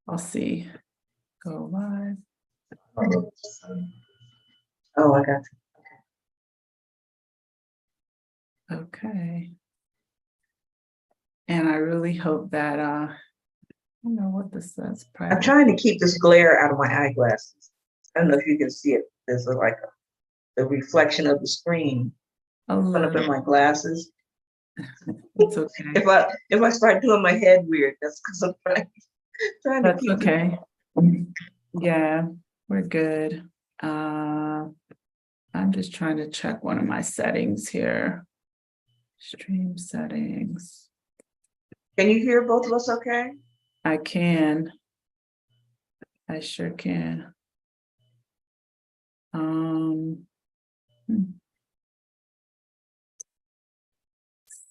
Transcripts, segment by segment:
I'll see. Go live. Oh, I got you. Okay. And I really hope that I don't know what this says. I'm Private. trying to keep this glare out of my eyeglasses. I don't know if you can see it. There's the reflection of the screen A up in little. my glasses. It's okay. If I start doing my head weird, that's because I'm trying to That's keep okay. Yeah, we're good. I'm just trying to check one of my settings here. Stream settings. Can you hear both of us okay? I can. I sure can.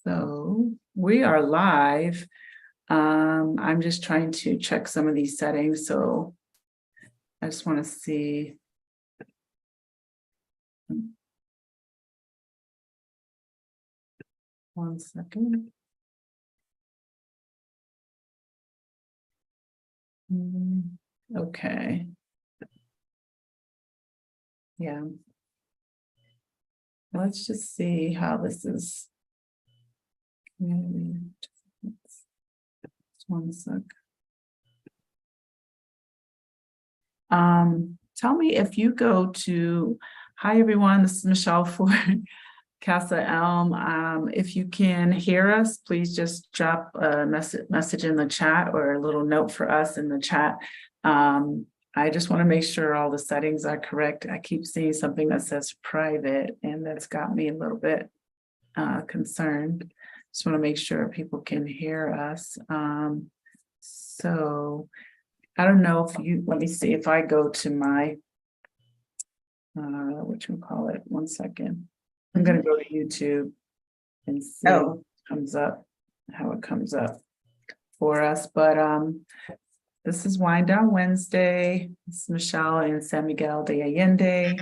So we are live. I'm just trying to check some of these settings. So I just want to see. One second. Okay. Yeah. Let's just see how this is. Just one sec. Tell me if you go to, hi everyone, this is Michelle for Casa Elm. If you can hear us, please just drop a message in the chat or a little note for us in the chat. I just want to make sure all the settings are correct. I keep seeing something that says private, and that's got me a little bit concerned. Just want to make sure people can hear us. So I don't know if you, let me see if I go to my, whatchamacallit, one second. I'm going to go to YouTube and see what comes up, how it comes up for us. But this is Wind Down Wednesday. It's Michelle and San Miguel de Allende.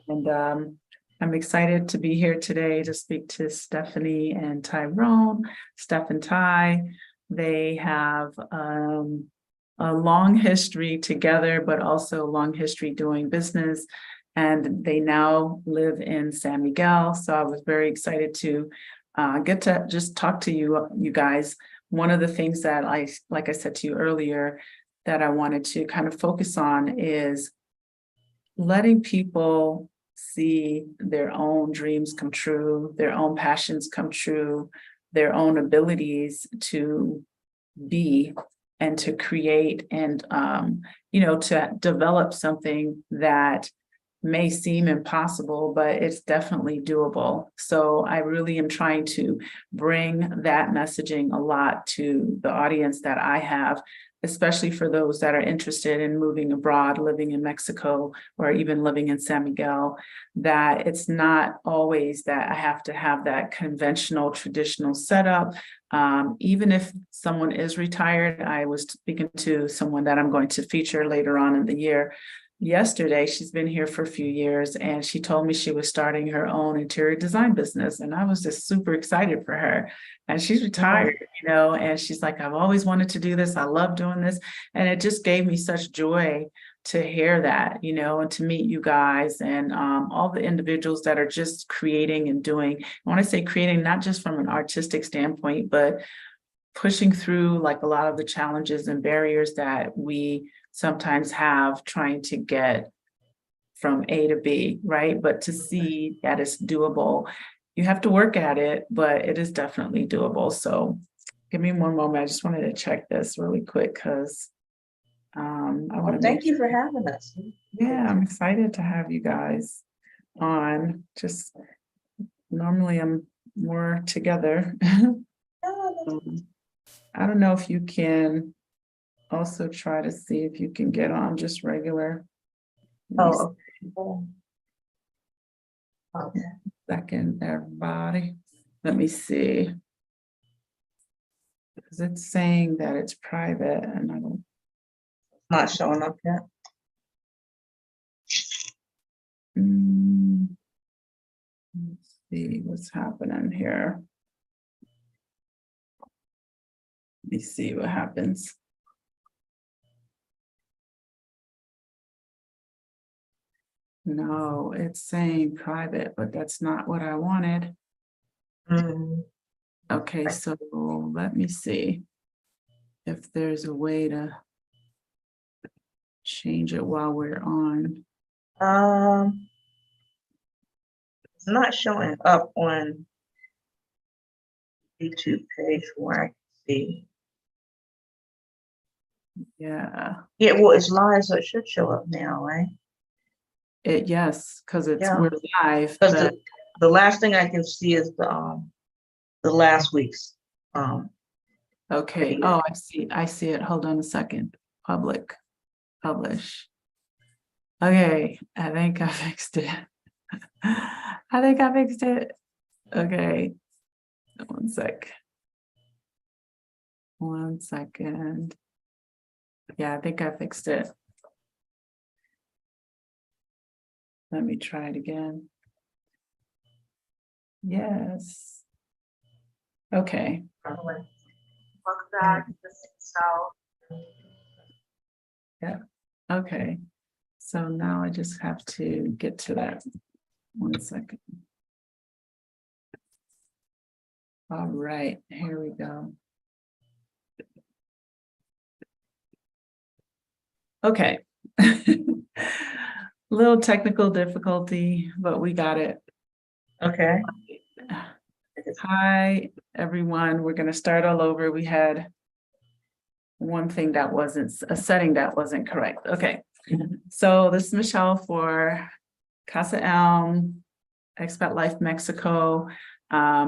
And I'm excited to be here today to speak to Stephanie and Tyrone. Stef-n-Ty, they have a long history together, but also a long history doing business. And they now live in San Miguel. So I was very excited to get to just talk to you guys. One of the things that like I said to you earlier, that I wanted to kind of focus on is letting people see their own dreams come true, their own passions come true, their own abilities to be and to create and, to develop something that may seem impossible, but it's definitely doable. So I really am trying to bring that messaging a lot to the audience that I have, especially for those that are interested in moving abroad, living in Mexico, or even living in San Miguel, that it's not always that I have to have that conventional, traditional setup. Even if someone is retired, I was speaking to someone that I'm going to feature later on in the year. Yesterday, she's been here for a few years, and she told me she was starting her own interior design business. And I was just super excited for her. And she's retired, and she's like, I've always wanted to do this. I love doing this. And it just gave me such joy to hear that, and to meet you guys and all the individuals that are just creating and doing. When I say creating, not just from an artistic standpoint, but pushing through like a lot of the challenges and barriers that we sometimes have trying to get from A to B, right? But to see that it's doable, you have to work at it, but it is definitely doable. So give me one moment. I just wanted to check this really quick because I want to thank you for having us. Yeah, I'm excited to have you guys on. Just normally I'm more together. I don't know if you can also try to see if you can get on just regular. Okay. Second, everybody. Let me see. Because it's saying that it's private and I don't. Not showing up yet. Let's see what's happening here. Let me see what happens. No, it's saying private, but that's not what I wanted. Mm, Okay, so let me see if there's a way to change it while we're on. it's not showing up on YouTube page where I can see. Yeah, Yeah, well, it's live, so it should show up now, right? yes, because Yeah. we're live, Because but the last thing I can see is the last week's okay. video. Oh, I see it. Hold on a second. Public, publish. Okay, I think I fixed it. I think I fixed it. Okay, one sec. 1 second. Yeah, I think I fixed it. Let me try it again. Yes. Okay. Welcome back. Yeah. Okay. So now I just have to get to that. 1 second. All right, here we go. Okay. Little technical difficulty, but we got it. Okay. Hi, everyone. We're going to start all over. We had one thing that wasn't, a setting that wasn't correct. Okay. So this is Michelle for Casa, Expat Life Mexico.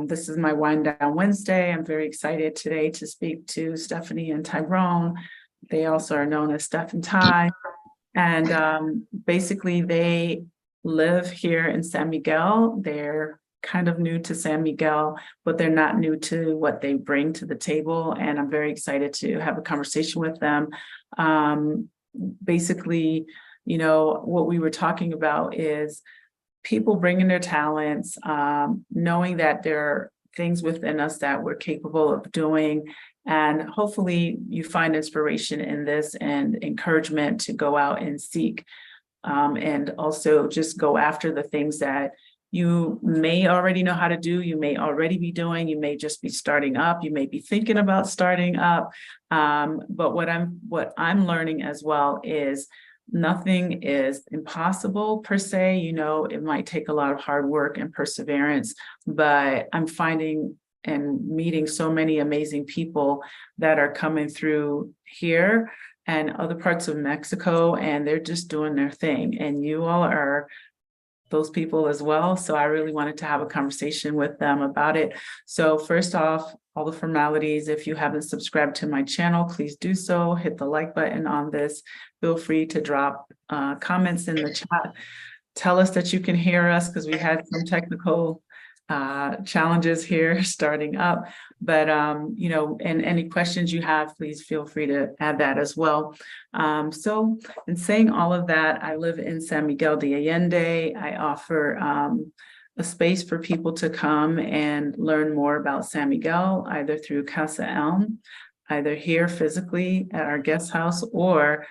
This is my Wind Down Wednesday. I'm very excited today to speak to Stephanie and Tyrone. They also are known as Stef-n-Ty. And basically they live here in San Miguel. They're kind of new to San Miguel, but they're not new to what they bring to the table. And I'm very excited to have a conversation with them. Basically, you know, what we were talking about is people bringing their talents, knowing that there are things within us that we're capable of doing. And hopefully you find inspiration in this and encouragement to go out and seek, and also just go after the things that you may already know how to do, you may already be doing, you may just be starting up, you may be thinking about starting up. But what I'm learning as well is nothing is impossible per se. You know, it might take a lot of hard work and perseverance, but I'm finding and meeting so many amazing people that are coming through here and other parts of Mexico, and they're just doing their thing. And you all are those people as well. So I really wanted to have a conversation with them about it. So first off, all the formalities, if you haven't subscribed to my channel, please do so. Hit the like button on this. Feel free to drop comments in the chat. Tell us that you can hear us because we had some technical challenges here starting up, but you know, and any questions you have, please feel free to add that as well. So in saying all of that, I live in San Miguel de Allende. I offer a space for people to come and learn more about San Miguel, either through Casa, either here physically at our guest house or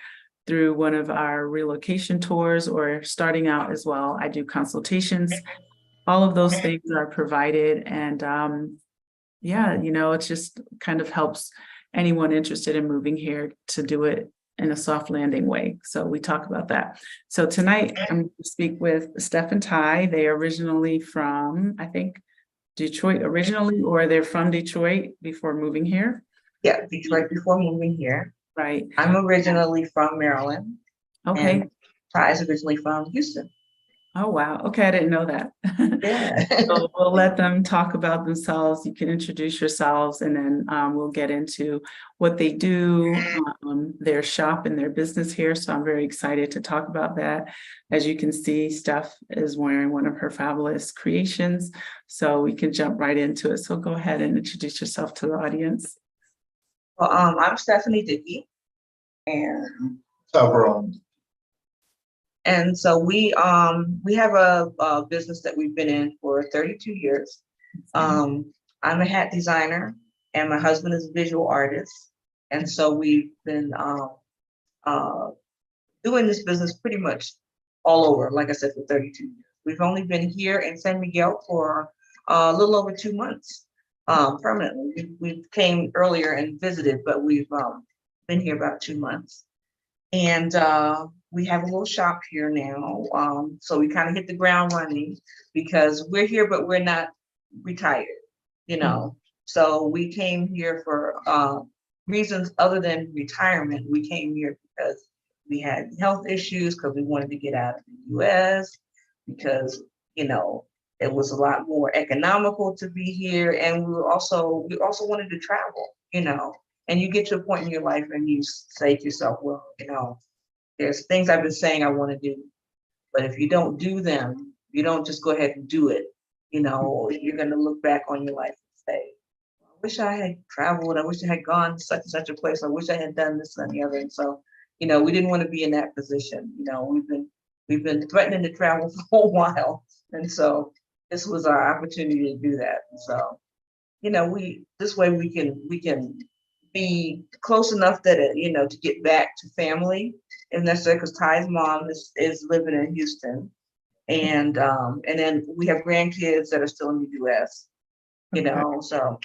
through one of our relocation tours, or starting out as well. I do consultations. All of those things are provided. And yeah, you know, it just kind of helps anyone interested in moving here to do it in a soft landing way. So we talk about that. So tonight I'm going to speak with Stef-n-Ty. They are originally from, I think, Detroit originally, or they're from Detroit before moving here. Yeah, Detroit before moving here. Right. I'm originally from Maryland. Okay. And Ty is originally from Houston. Oh, wow. Okay, I didn't know that. Yeah. So we'll let them talk about themselves. You can introduce yourselves, and then we'll get into what they do, their shop and their business here. So I'm very excited to talk about that. As you can see, Steph is wearing one of her fabulous creations, so we can jump right into it. So go ahead and introduce yourself to the audience. Well, I'm Tyrone Dickey, and Tyrone. And so we have a business that we've been in for 32 years. I'm a hat designer and my husband is a visual artist. And so we've been doing this business pretty much all over, like I said, for 32 years. We've only been here in San Miguel for a little over 2 months permanently. We came earlier and visited, but we've been here about 2 months. And we have a little shop here now. So we kind of hit the ground running because we're here, but we're not retired, you know. So we came here for reasons other than retirement. We came here because we had health issues, because we wanted to get out of the US, because, you know, it was a lot more economical to be here. And we also wanted to travel, you know. And you get to a point in your life and you say to yourself, well, you know, there's things I've been saying I want to do, but if you don't do them, you don't just go ahead and do it, you know, you're going to look back on your life and say, I wish I had traveled. I wish I had gone to such and such a place. I wish I had done this and the other. And so, you know, we didn't want to be in that position. You know, we've been threatening to travel for a while. And so this was our opportunity to do that. And so, you know, this way we can be close enough that you know, to get back to family, and that's because Ty's mom is living in Houston, and then we have grandkids that are still in the U.S. You know, so,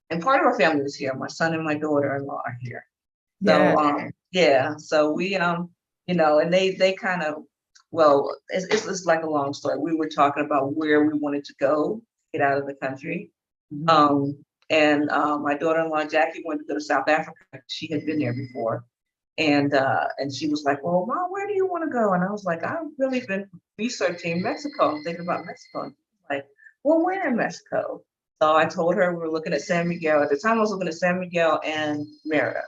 and part of our family is here. My son and my daughter-in-law are here. So yeah, so we you know, and they kind of, well, it's like a long story. We were talking about where we wanted to go, get out of the country. And my daughter-in-law Jackie wanted to go to South Africa. She had been there before, and she was like, "Well, Mom, where do you want to go?" And I was like, "I've really been researching Mexico. I'm thinking about Mexico." And she was like, "Well, where in Mexico?" So I told her we were looking at San Miguel. At the time, I was looking at San Miguel and Merida.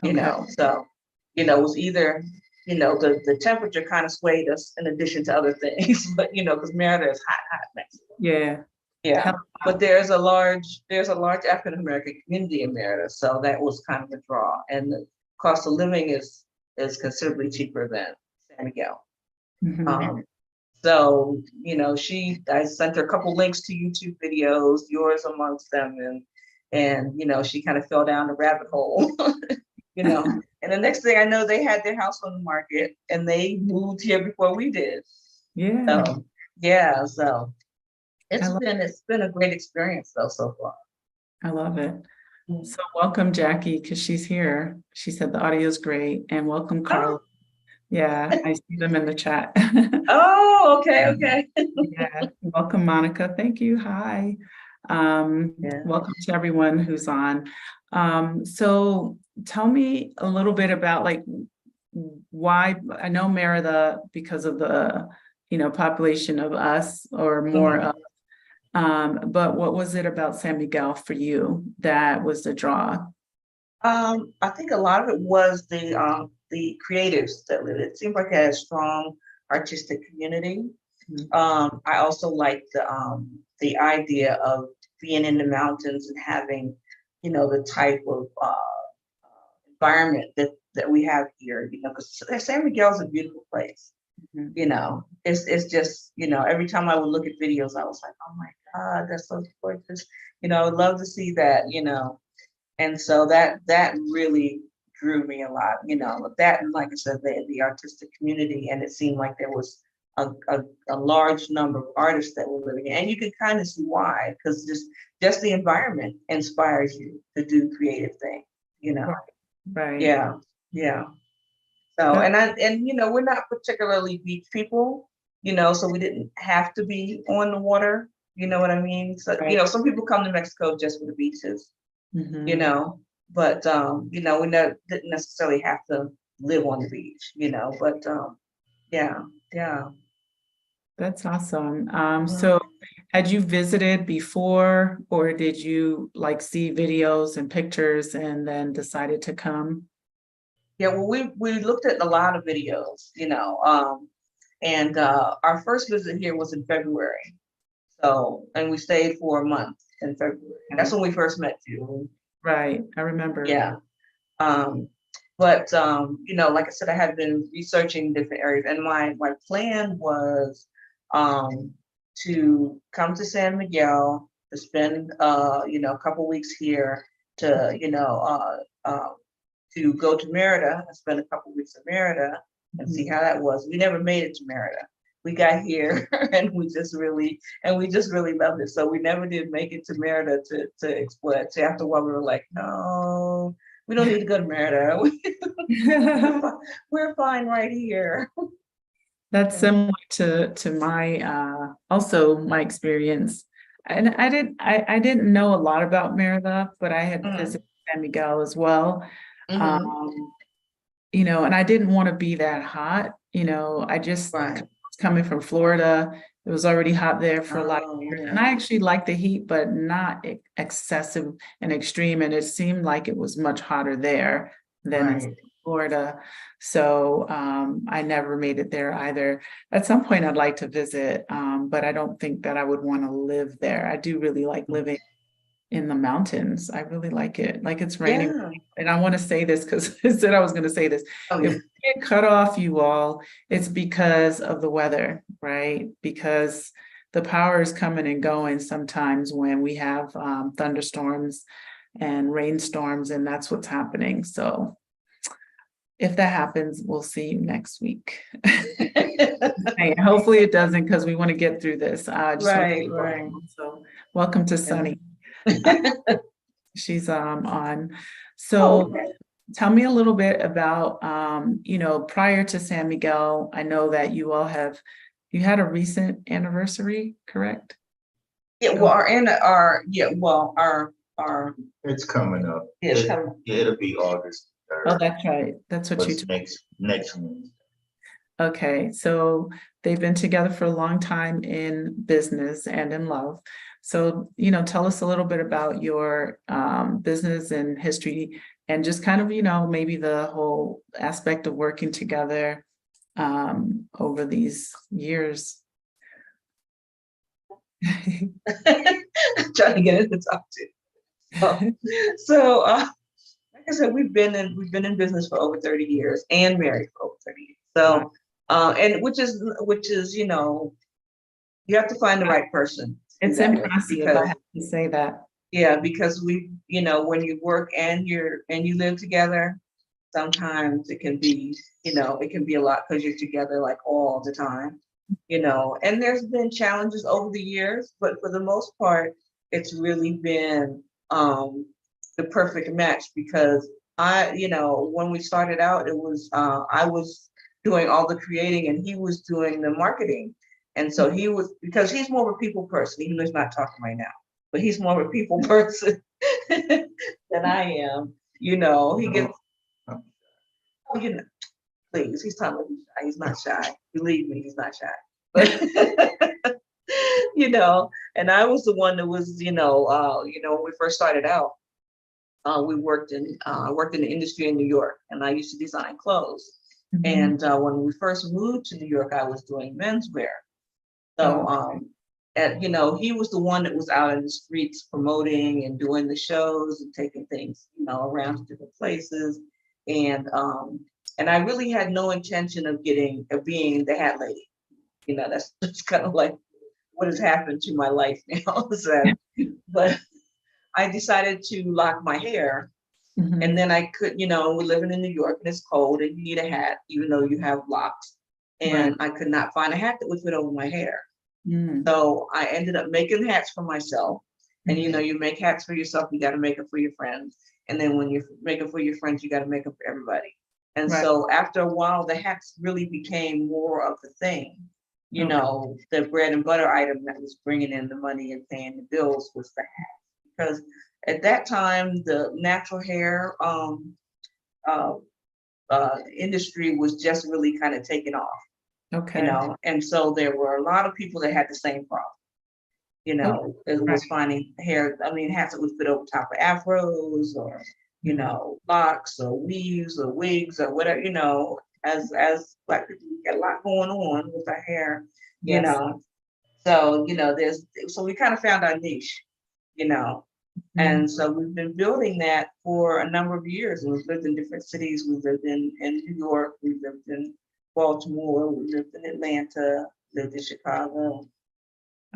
You know, so, you know, it was either, you know, the temperature kind of swayed us in addition to other things, but you know, because Merida is hot Mexico. Yeah, but there's a large African American community in Merida, so that was kind of a draw. And the cost of living is considerably cheaper than San Miguel. So, you know, I sent her a couple links to YouTube videos, yours amongst them, and you know, she kind of fell down the rabbit hole, you know. And the next thing I know, they had their house on the market, and they moved here before we did. So, yeah, so. It's been a great experience though so far. I love it. So welcome Jackie, because she's here. She said the audio is great, and welcome Carla. Yeah, I see them in the chat. Oh, okay. Yeah, welcome Monica. Thank you. Hi. Welcome to everyone who's on. So tell me a little bit about like why. I know Merida because of the, you know, population of us or more of. But what was it about San Miguel for you that was the draw? I think a lot of it was the creatives that live. It seemed like it had a strong artistic community. I also like the idea of being in the mountains and having, you know, the type of environment that we have here. You know, because San Miguel is a beautiful place. You know, it's just, you know, every time I would look at videos, I was like, oh my God, that's so gorgeous. You know, I would love to see that, you know. And so that really drew me a lot, you know, that, and like I said, the artistic community, and it seemed like there was a large number of artists that were living here. And you can kind of see why, because just the environment inspires you to do creative things, you know. Right. Yeah. So, and you know, we're not particularly beach people, you know, so we didn't have to be on the water, you know what I mean? So, you know, some people come to Mexico just for the beaches, you know, but, you know, we didn't necessarily have to live on the beach, you know, but, yeah. That's awesome. So had you visited before, or did you like see videos and pictures and then decided to come? Yeah, well, we looked at a lot of videos, you know, and our first visit here was in February. So, and we stayed for a month in February. That's when we first met you. Right, I remember. Yeah. But you know, like I said, I had been researching different areas, and my plan was to come to San Miguel, to spend you know, a couple weeks here, to, you know, to go to Merida and spend a couple weeks in Merida, and see how that was. We never made it to Merida. We got here and we just really loved it. So we never did make it to Merida to exploit. So after a while we were like, no, we don't need to go to Merida. We're fine right here. That's similar to my also my experience. And I didn't know a lot about Merida, but I had visited San Miguel as well. You know, and I didn't want to be that hot. You know, I just Right. coming from Florida, it was already hot there for a lot of years. And I actually like the heat, but not excessive and extreme. And it seemed like it was much hotter there than in Florida. So I never made it there either. At some point I'd like to visit, but I don't think that I would want to live there. I do really like living in the mountains. I really like it. Like it's raining. Yeah. And I want to say this because I said I was going to say this. If we get cut off, you all, it's because of the weather, right? Because the power is coming and going sometimes when we have thunderstorms and rainstorms, and that's what's happening. So if that happens, we'll see you next week. Hey, hopefully it doesn't, because we want to get through this. Right. So welcome to Sunny. She's on. So tell me a little bit about you know, prior to San Miguel, I know that you all you had a recent anniversary, correct? Yeah, well, our It's coming up. It's coming. Yeah, it'll be August 3rd. Oh, that's right. That's what you told me. Next Wednesday. Okay, so they've been together for a long time in business and in love. So, you know, tell us a little bit about your business and history, and just kind of, you know, maybe the whole aspect of working together over these years. I'm trying to get it to talk to. So like I said, we've been in business for over 30 years and married for over 30 years. So and which is, you know, you have to find the right person. It's impressive, I have to say that. Yeah, because you know, when you work and you live together, sometimes it can be, you know, it can be a lot because you're together like all the time, you know, and there's been challenges over the years, but for the most part, it's really been the perfect match, because you know, when we started out, it was I was doing all the creating and he was doing the marketing. And so because he's more of a people person, even though he's not talking right now, but he's more of a people person than I am. You know, he gets, you know, please, he's talking shy. He's not shy. Believe me, he's not shy. But you know, and I was the one that was, you know, when we first started out, we worked in the industry in New York, and I used to design clothes. And when we first moved to New York, I was doing menswear. So, and you know, he was the one that was out in the streets promoting and doing the shows and taking things, you know, around to different places. And I really had no intention of being the hat lady. You know, that's kind of like what has happened to my life now. So, but I decided to lock my hair. And then I could, you know, we're living in New York and it's cold and you need a hat, even though you have locks. And I could not find a hat that would fit over my hair. So I ended up making hats for myself. And, you know, you make hats for yourself, you got to make it for your friends. And then when you make it for your friends, you got to make it for everybody. And so after a while, the hats really became more of the thing. You know, the bread and butter item that was bringing in the money and paying the bills was the hat. Because at that time, the natural hair industry was just really kind of taking off. You know, and so there were a lot of people that had the same problem. You know, it was finding hair, I mean, hats that would fit over top of afros or, you know, locks or weaves or wigs or whatever, you know, as Black people, we got a lot going on with our hair, you know. So, you know, so we kind of found our niche, you know. And so we've been building that for a number of years. And we've lived in different cities. We've lived in New York, we've lived in Baltimore, we lived in Atlanta, lived in Chicago.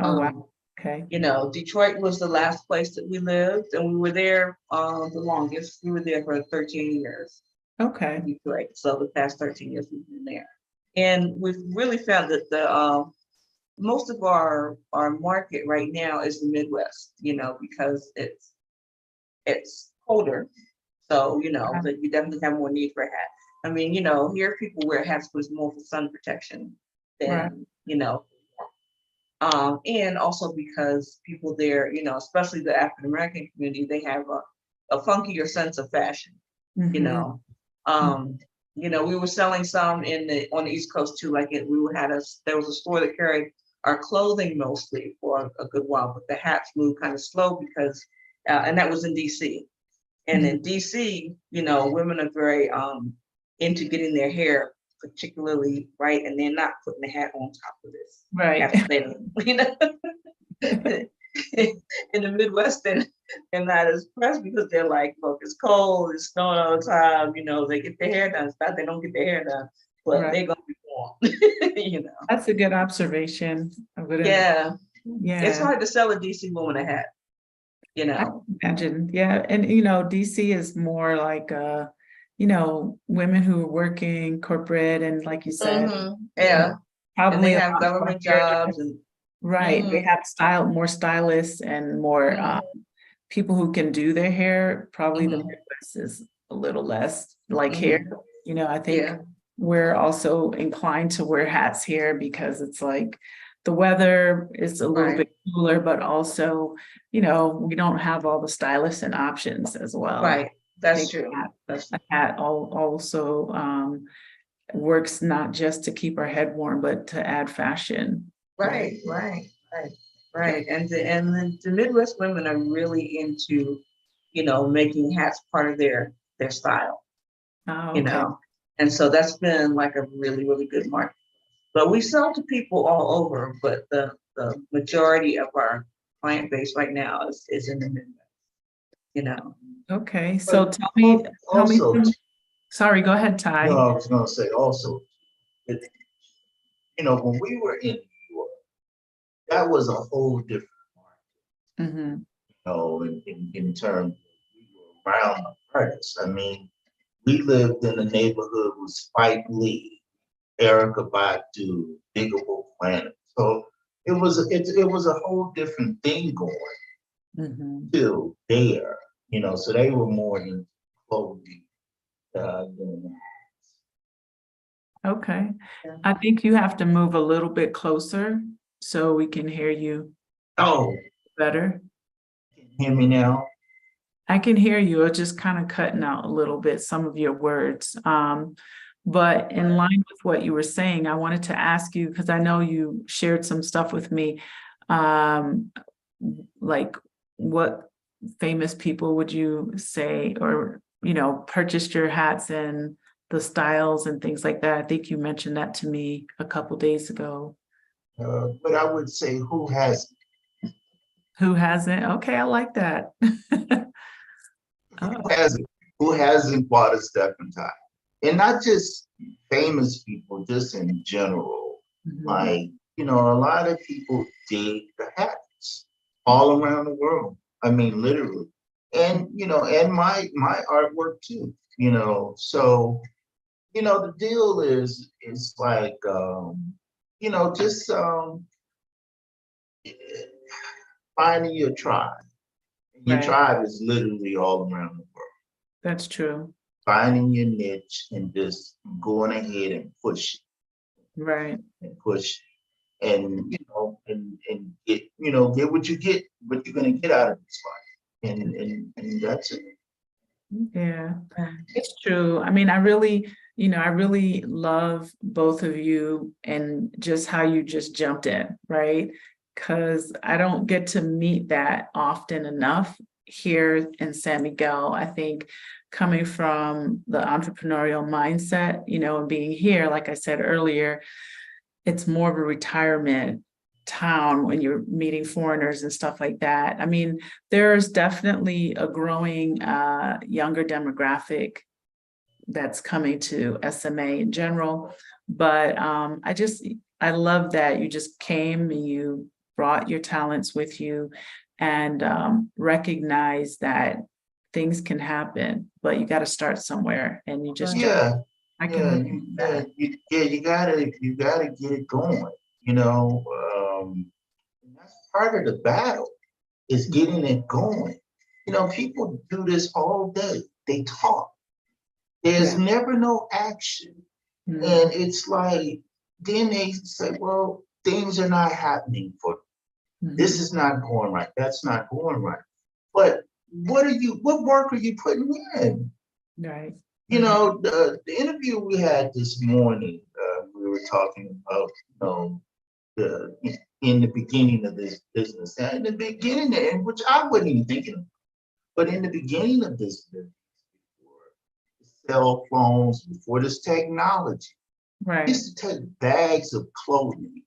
Oh, wow. Okay. You know, Detroit was the last place that we lived, and we were there the longest. We were there for 13 years. Okay. Detroit. So the past 13 years we've been there. And we've really found that most of our market right now is the Midwest, because it's colder. So, that you definitely have more need for a hat. I mean, here people wear hats was more for sun protection Right. than, and also because people there, especially the African American community, they have a funkier sense of fashion, you Mhm. know. Um, we were selling some on the East Coast too. Like there was a store that carried our clothing mostly for a good while, but the hats moved kind of slow because, and that was in DC. And in DC, women are very into getting their hair particularly right, and they're not putting the hat on top of this. Right. After in the Midwest, they're not as pressed because they're like, look, it's cold, it's snowing all the time. They get their hair done. It's not they don't get their hair done, but Right. they're gonna be warm. That's a good observation. Yeah, it's Yeah. hard to sell a DC woman a hat. I can imagine. Yeah. And, DC is more like, women who are working corporate and like you said, Yeah, and probably they a have lot more government hair. jobs and Right. They have more stylists and more people who can do their hair. Probably the Midwest is a little less like hair. I think we're also inclined to wear hats here because it's like the weather is a little bit cooler, but also, we don't have all the stylists and options as well. Right. That's true. A hat also works not just to keep our head warm, but to add fashion. Right. And the Midwest women are really into, making hats part of their style. Oh, okay. And so that's been like a really, really good market. But we sell to people all over, but the majority of our client base right now is in the Midwest. Okay, so tell me. Sorry, go ahead, Ty. No, I was gonna say also, when we were in New York, that was a whole different market. In terms we were around artists. I mean, we lived in a neighborhood with Spike Lee, Erica Badu, Diggable Planet. So it was a whole different thing going till there. So they were more in clothing than Okay. I think you have to move a little bit closer so we can hear you better. Can you hear me now? I can hear you. It's just kind of cutting out a little bit, some of your words. But in line with what you were saying, I wanted to ask you, because I know you shared some stuff with me, like what famous people would you say, or, purchased your hats and the styles and things like that. I think you mentioned that to me a couple days ago. But I would say who has Who hasn't? Okay, I like that. who hasn't bought a Stef-n-Ty? And not just famous people, just in general. Like, a lot of people dig the hats all around the world. I mean, literally. And, and my artwork too, so, the deal is like, just finding your tribe. Your tribe is literally all around the world. That's true. Finding your niche and just going ahead and push. Right. And push. And and get get what you're gonna get out of this life. And that's it. Yeah, it's true. I mean, I really love both of you and just how you just jumped in, right? Because I don't get to meet that often enough here in San Miguel. I think coming from the entrepreneurial mindset, and being here, like I said earlier, it's more of a retirement town when you're meeting foreigners and stuff like that. I mean, there's definitely a growing younger demographic that's coming to SMA in general. But I love that you just came and you brought your talents with you and recognize that things can happen, but you got to start somewhere, and you just, Yeah, I yeah, can, you gotta get it going, and that's part of the battle is getting it going. People do this all day. They talk. There's yeah. never no action. Mhm. And it's like, then they say, well, things are not happening for this Mhm. is not going right. That's not going right. But what work are you putting in? Right. The interview we had this morning, we were talking about, the in the beginning of this business, and in the beginning, and which I wasn't even thinking, but in the beginning of this business, before cell phones, before this technology, I Right. used to take bags of clothing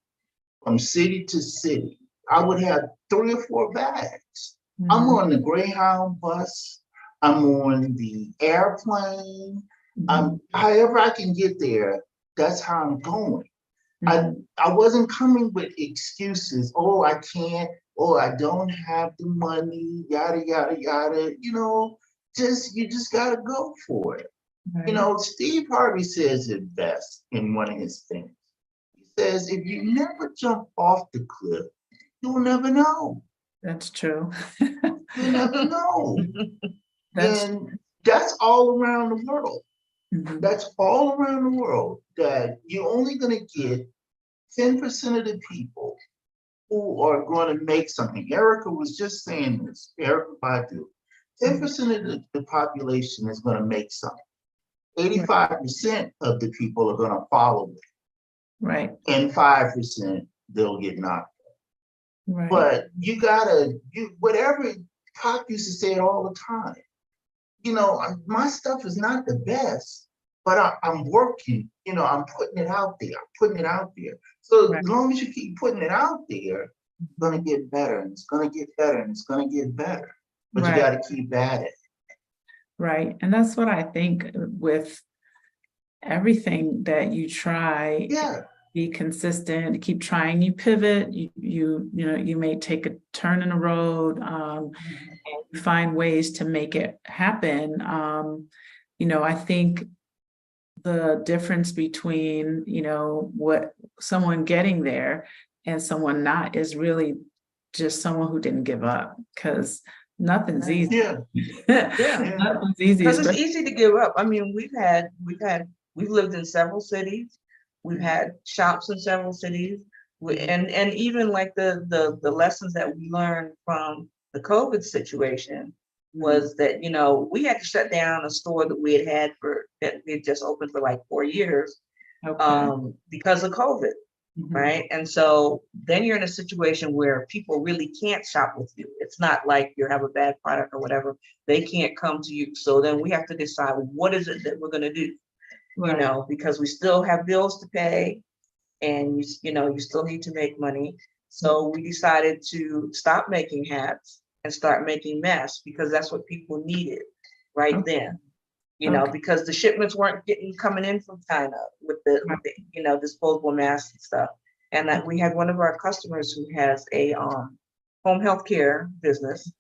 from city to city. I would have 3 or 4 bags. I'm Mhm. on the Greyhound bus. I'm on the airplane. Mhm. However I can get there, that's how I'm going. I Mhm. I wasn't coming with excuses. Oh, I can't. Oh, I don't have the money. Yada yada yada. You just gotta go for it. Right. Steve Harvey says it best in one of his things. He says, if you never jump off the cliff, you'll never know. That's true. You'll never know. That's, And that's all around the world. mhm. That's all around the world that you're only going to get 10% of the people who are going to make something. Erica was just saying this, Erica Badu. 10% of the population is going to make something. Right. 85% of the people are going to follow it, Right. and 5% they'll get knocked. Right. But whatever Pop used to say it all the time. My stuff is not the best, but I'm working. I'm putting it out there. I'm putting it out there. So Right. as long as you keep putting it out there, it's gonna get better, and it's gonna get better, and it's gonna get better. But you Right. got to keep at it. Right. And that's what I think with everything that you try, Yeah. be consistent, keep trying, you pivot, you may take a turn in the road, and you find ways to make it happen. I think the difference between, what someone getting there and someone not is really just someone who didn't give up, because nothing's Right. easy. Yeah. Yeah, Yeah. Nothing's easy, because it's especially. easy to give up. I mean, we've lived in several cities. We've had shops in several cities. And even like the lessons that we learned from the COVID situation was that, we had to shut down a store that that we had just opened for like 4 years, Okay. because of COVID. Mhm. Right. And so then you're in a situation where people really can't shop with you. It's not like you have a bad product or whatever. They can't come to you. So then we have to decide, what is it that we're going to do, Right. because we still have bills to pay, and you still need to make money. So we decided to stop making hats and start making masks, because that's what people needed right Okay. then. Okay. Because the shipments weren't coming in from China with the disposable masks and stuff. And that we had one of our customers who has a home health care business.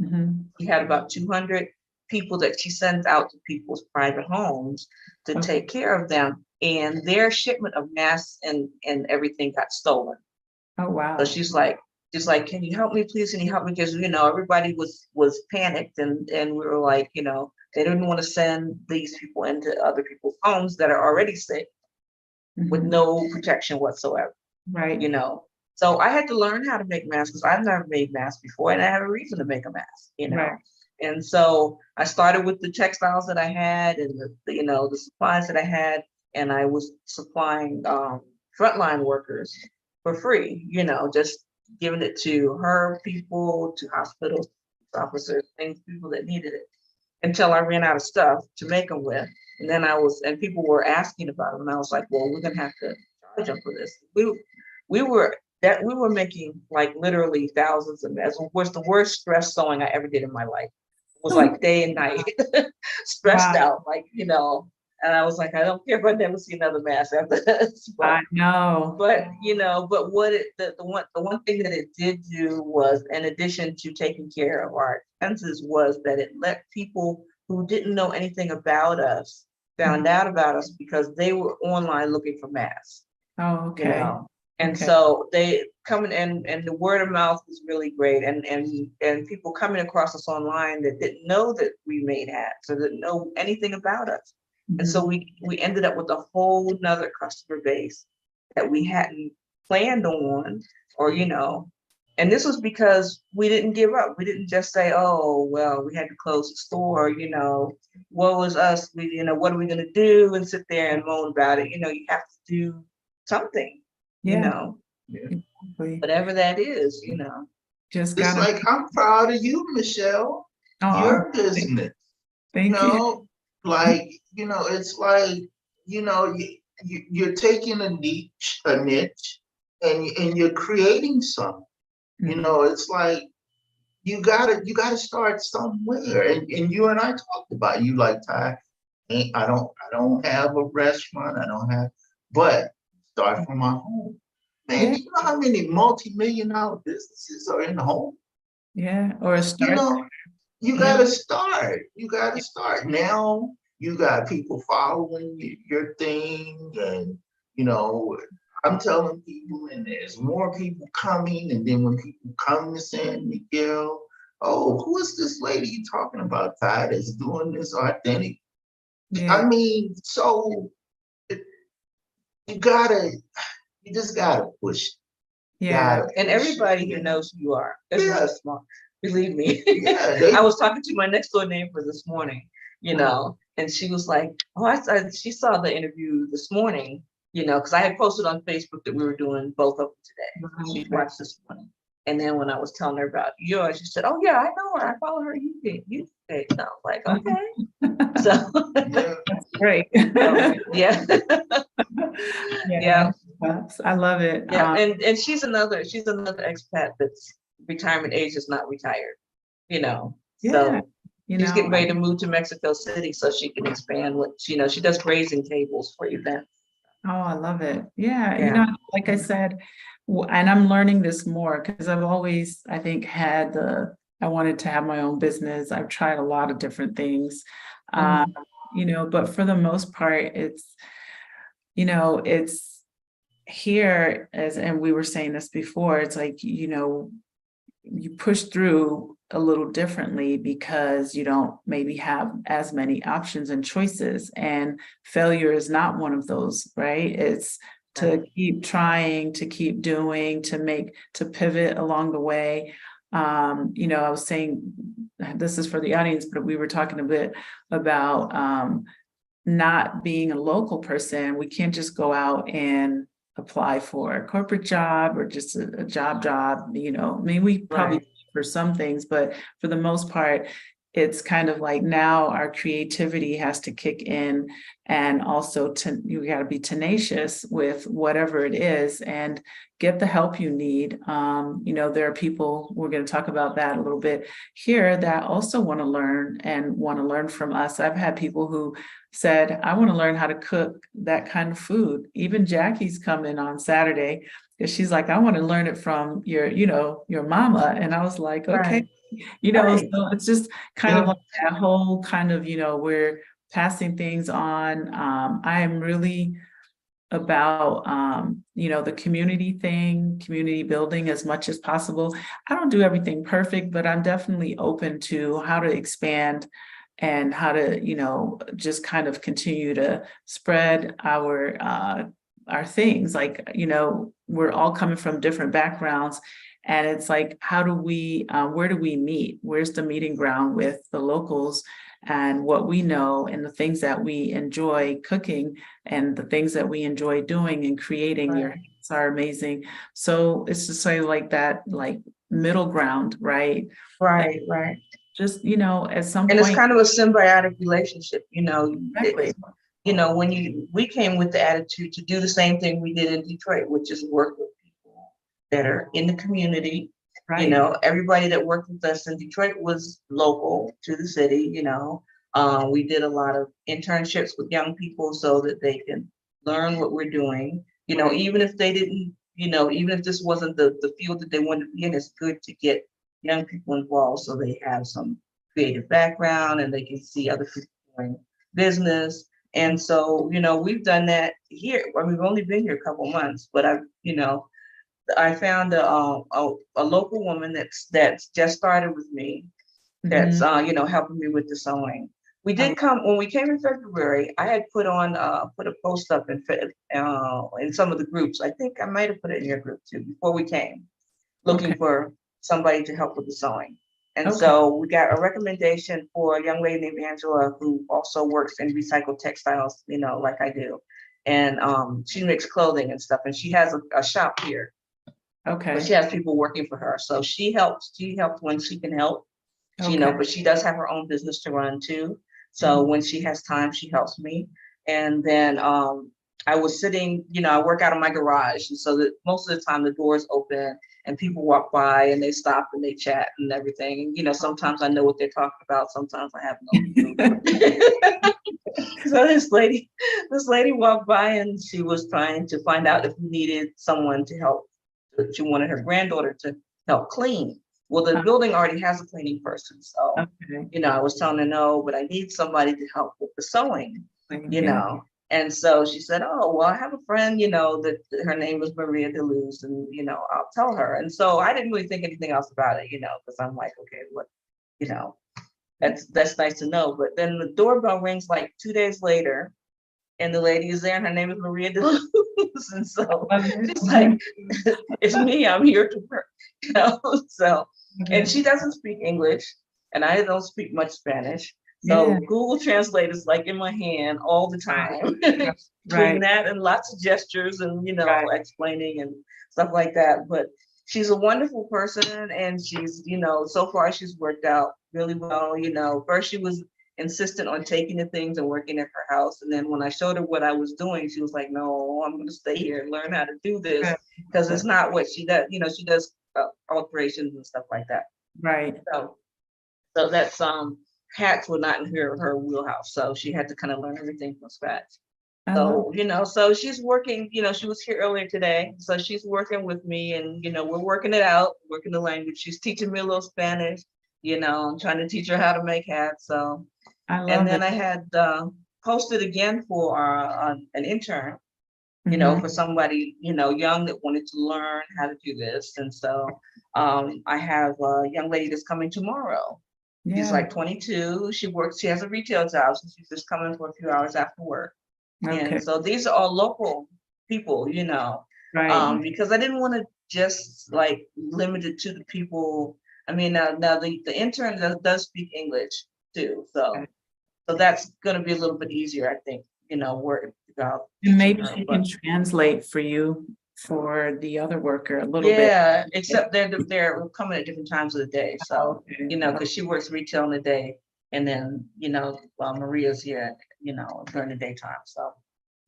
Mhm. He had about 200 people that she sends out to people's private homes to Okay. take care of them. And their shipment of masks and everything got stolen. Oh, So wow. she's like, can you help me, please? Can you help me? Because everybody was panicked, and we were like, they didn't want to send these people into other people's homes that are already sick with Mhm. no protection whatsoever. Right. So I had to learn how to make masks, because I've never made masks before, and I have a reason to make a mask. Right. And so I started with the textiles that I had, and the supplies that I had, and I was supplying frontline workers for free, just giving it to her people, to hospitals, officers, things, people that needed it, until I ran out of stuff to make them with. And then and people were asking about them, and I was like, well, we're gonna have to charge them for this. We were making like literally thousands of masks. It was the worst stress sewing I ever did in my life. It was like day and night, stressed Wow. out, like, And I was like, I don't care if I never see another mask after this. I know. But but the one thing that it did do was, in addition to taking care of our expenses, was that it let people who didn't know anything about us found out about us because they were online looking for masks. Oh, okay. And Okay. so they coming and the word of mouth was really great, and people coming across us online that didn't know that we made hats or didn't know anything about us. And so we ended up with a whole nother customer base that we hadn't planned on, or and this was because we didn't give up. We didn't just say, oh well, we had to close the store, what was us, what are we gonna do, and sit there and moan about it. You have to do something. Yeah. Whatever that is, Just It's gotta. like, I'm proud of you, Michelle. Oh, Your business. thank you. Like, it's like, you're taking a niche, and you're creating something. It's like you gotta start somewhere. And you and I talked about it. You like, Ty, I don't have a restaurant, but start from my home. Man, Yeah. you know how many multi-million-dollar businesses are in the home? Yeah. Or a start. You gotta start. You gotta start. Now you got people following your thing, and I'm telling people, and there's more people coming. And then when people come to San Miguel, oh, who is this lady you talking about, Ty, that's doing this authentic? Yeah. I mean, so you just gotta push. Yeah. And everybody here knows who you are. Yes. Believe me. Yeah, I was talking to my next door neighbor this morning, and she was like, oh, she saw the interview this morning, because I had posted on Facebook that we were doing both of them today. She watched this morning. And then when I was telling her about yours, she said, oh yeah, I know her. I follow her. You did. And I was like, okay. So That's great. yeah. Yeah. I love it. Yeah. And she's another expat that's retirement age is not retired, Yeah. So she's getting ready to move to Mexico City so she can expand what she does grazing tables for events. Oh, I love it. Yeah. Like I said, and I'm learning this more because I've always, I think, I wanted to have my own business. I've tried a lot of different things, but for the most part, it's here and we were saying this before, it's like, you push through a little differently because you don't maybe have as many options and choices, and failure is not one of those, right? It's to keep trying, to keep doing, to pivot along the way. I was saying, this is for the audience, but we were talking a bit about not being a local person. We can't just go out and apply for a corporate job or just a job. I mean, we probably for some things, but for the most part, it's kind of like now our creativity has to kick in, and also you got to be tenacious with whatever it is and get the help you need. There are people, we're going to talk about that a little bit here, that also want to learn from us. I've had people who said, I want to learn how to cook that kind of food. Even Jackie's coming on Saturday because she's like, I want to learn it from your mama. And I was like, okay. So it's just kind of like that whole kind of, we're passing things on. I am really about, the community building as much as possible. I don't do everything perfect, but I'm definitely open to how to expand and how to, just kind of continue to spread our things. Like, we're all coming from different backgrounds. And it's like, where do we meet? Where's the meeting ground with the locals and what we know and the things that we enjoy cooking and the things that we enjoy doing and creating? Your hands are amazing. So it's just like that, like middle ground, right? Right. Just, at some point. And it's kind of a symbiotic relationship, Exactly. We came with the attitude to do the same thing we did in Detroit, which is work with people that are in the community. Right. Everybody that worked with us in Detroit was local to the city, We did a lot of internships with young people so that they can learn what we're doing. You know, Right. even if they didn't, you know, even if this wasn't the field that they wanted to be in, it's good to get young people involved so they have some creative background and they can see other people doing business. And so, you know, we've done that here. Well, we've only been here a couple months, but I found a local woman that's just started with me that's Mhm. helping me with the sewing. We Oh, did come when we came in February. I had put a post up in some of the groups. I think I might have put it in your group too before we came, looking okay, for somebody to help with the sewing. And okay, so we got a recommendation for a young lady named Angela who also works in recycled textiles, you know, like I do. And she makes clothing and stuff, and she has a shop here, but okay, she has people working for her. So she helps when she can help, okay. but she does have her own business to run too. So Mhm. when she has time, she helps me. And then I was sitting, I work out of my garage. And so that most of the time the doors open and people walk by and they stop and they chat and everything. And, sometimes I know what they're talking about. Sometimes I have no clue. So this lady walked by and she was trying to find out if we needed someone to help. She wanted her granddaughter to help clean. Well, the building already has a cleaning person. So, Okay. I was telling her no, but I need somebody to help with the sewing, you Yeah. know. And so she said, oh, well, I have a friend, that her name was Maria DeLuz, and, I'll tell her. And so I didn't really think anything else about it, because I'm like, okay, what, you know, that's nice to know. But then the doorbell rings like 2 days later, and the lady is there, and her name is Maria DeLuz. And so Love it. she's like, it's me, I'm here to work, So, Love and it. she doesn't speak English, and I don't speak much Spanish. Yeah. So Google Translate is like in my hand all the time, between Right. that and lots of gestures and, Right. explaining and stuff like that. But she's a wonderful person, and she's, so far she's worked out really well. First she was insistent on taking the things and working at her house. And then when I showed her what I was doing, she was like, no, I'm going to stay here and learn how to do this Good. because Good. it's not what she does. She does alterations and stuff like that. Right. So that's hats were not in her wheelhouse. So she had to kind of learn everything from scratch. I love. So she's working, she was here earlier today. So she's working with me and, we're working it out, working the language. She's teaching me a little Spanish, I'm trying to teach her how to make hats. So, I and love then it. I had posted again for an intern, Mhm. for somebody, young that wanted to learn how to do this. And so I have a young lady that's coming tomorrow. She's Yeah. like 22. She has a retail job, so she's just coming for a few hours after work. And Okay. so these are all local people, Right. because I didn't want to just like limit it to the people. I mean, now the intern does speak English too. Okay. So that's going to be a little bit easier, I think, working about And teaching maybe her. she can But translate for you for the other worker a little bit. yeah, except they're coming at different times of the day. So, Okay. because she works retail in the day, and then, Maria's here, during the daytime. So,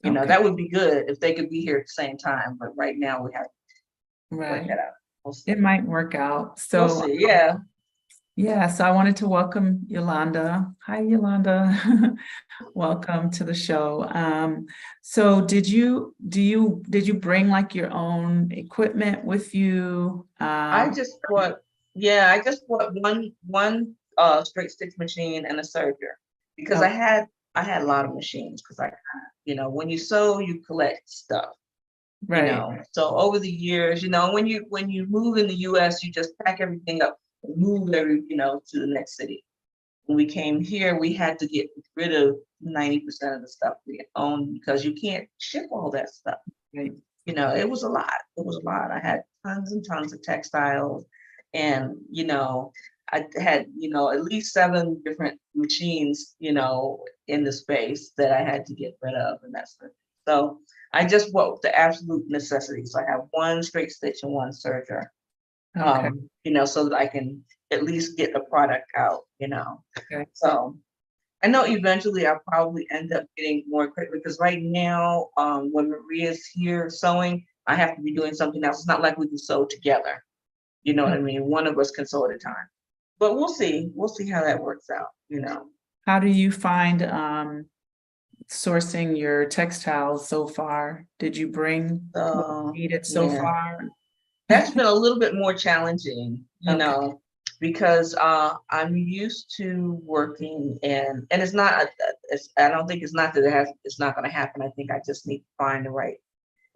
Okay. that would be good if they could be here at the same time. But right now we have to work Right. that out. We'll see. It might work out. We'll So see. Yeah. yeah, so I wanted to welcome Yolanda. Hi, Yolanda. Welcome to the show. So did you bring like your own equipment with you? I just bought, one straight stitch machine and a serger because Oh, I had a lot of machines because when you sew, you collect stuff. right. So over the years, when you move in the US, you just pack everything up and move to the next city. When we came here, we had to get rid of 90% of the stuff we owned because you can't ship all that stuff. Right. It was a lot. It was a lot. I had tons and tons of textiles, and I had at least 7 different machines, in the space that I had to get rid of, and that's it. So I just bought the absolute necessities. I have one straight stitch and one serger, Okay. so that I can at least get the product out. Okay. So I know eventually I'll probably end up getting more equipment because right now, when Maria's here sewing, I have to be doing something else. It's not like we can sew together. You know what I mean? One of us can sew at a time. But we'll see. We'll see how that works out. How do you find sourcing your textiles so far? Did you bring what So, you needed so yeah. far? That's been a little bit more challenging, Okay. because I'm used to working and it's not, I don't think it's not that it's not going to happen. I think I just need to find the right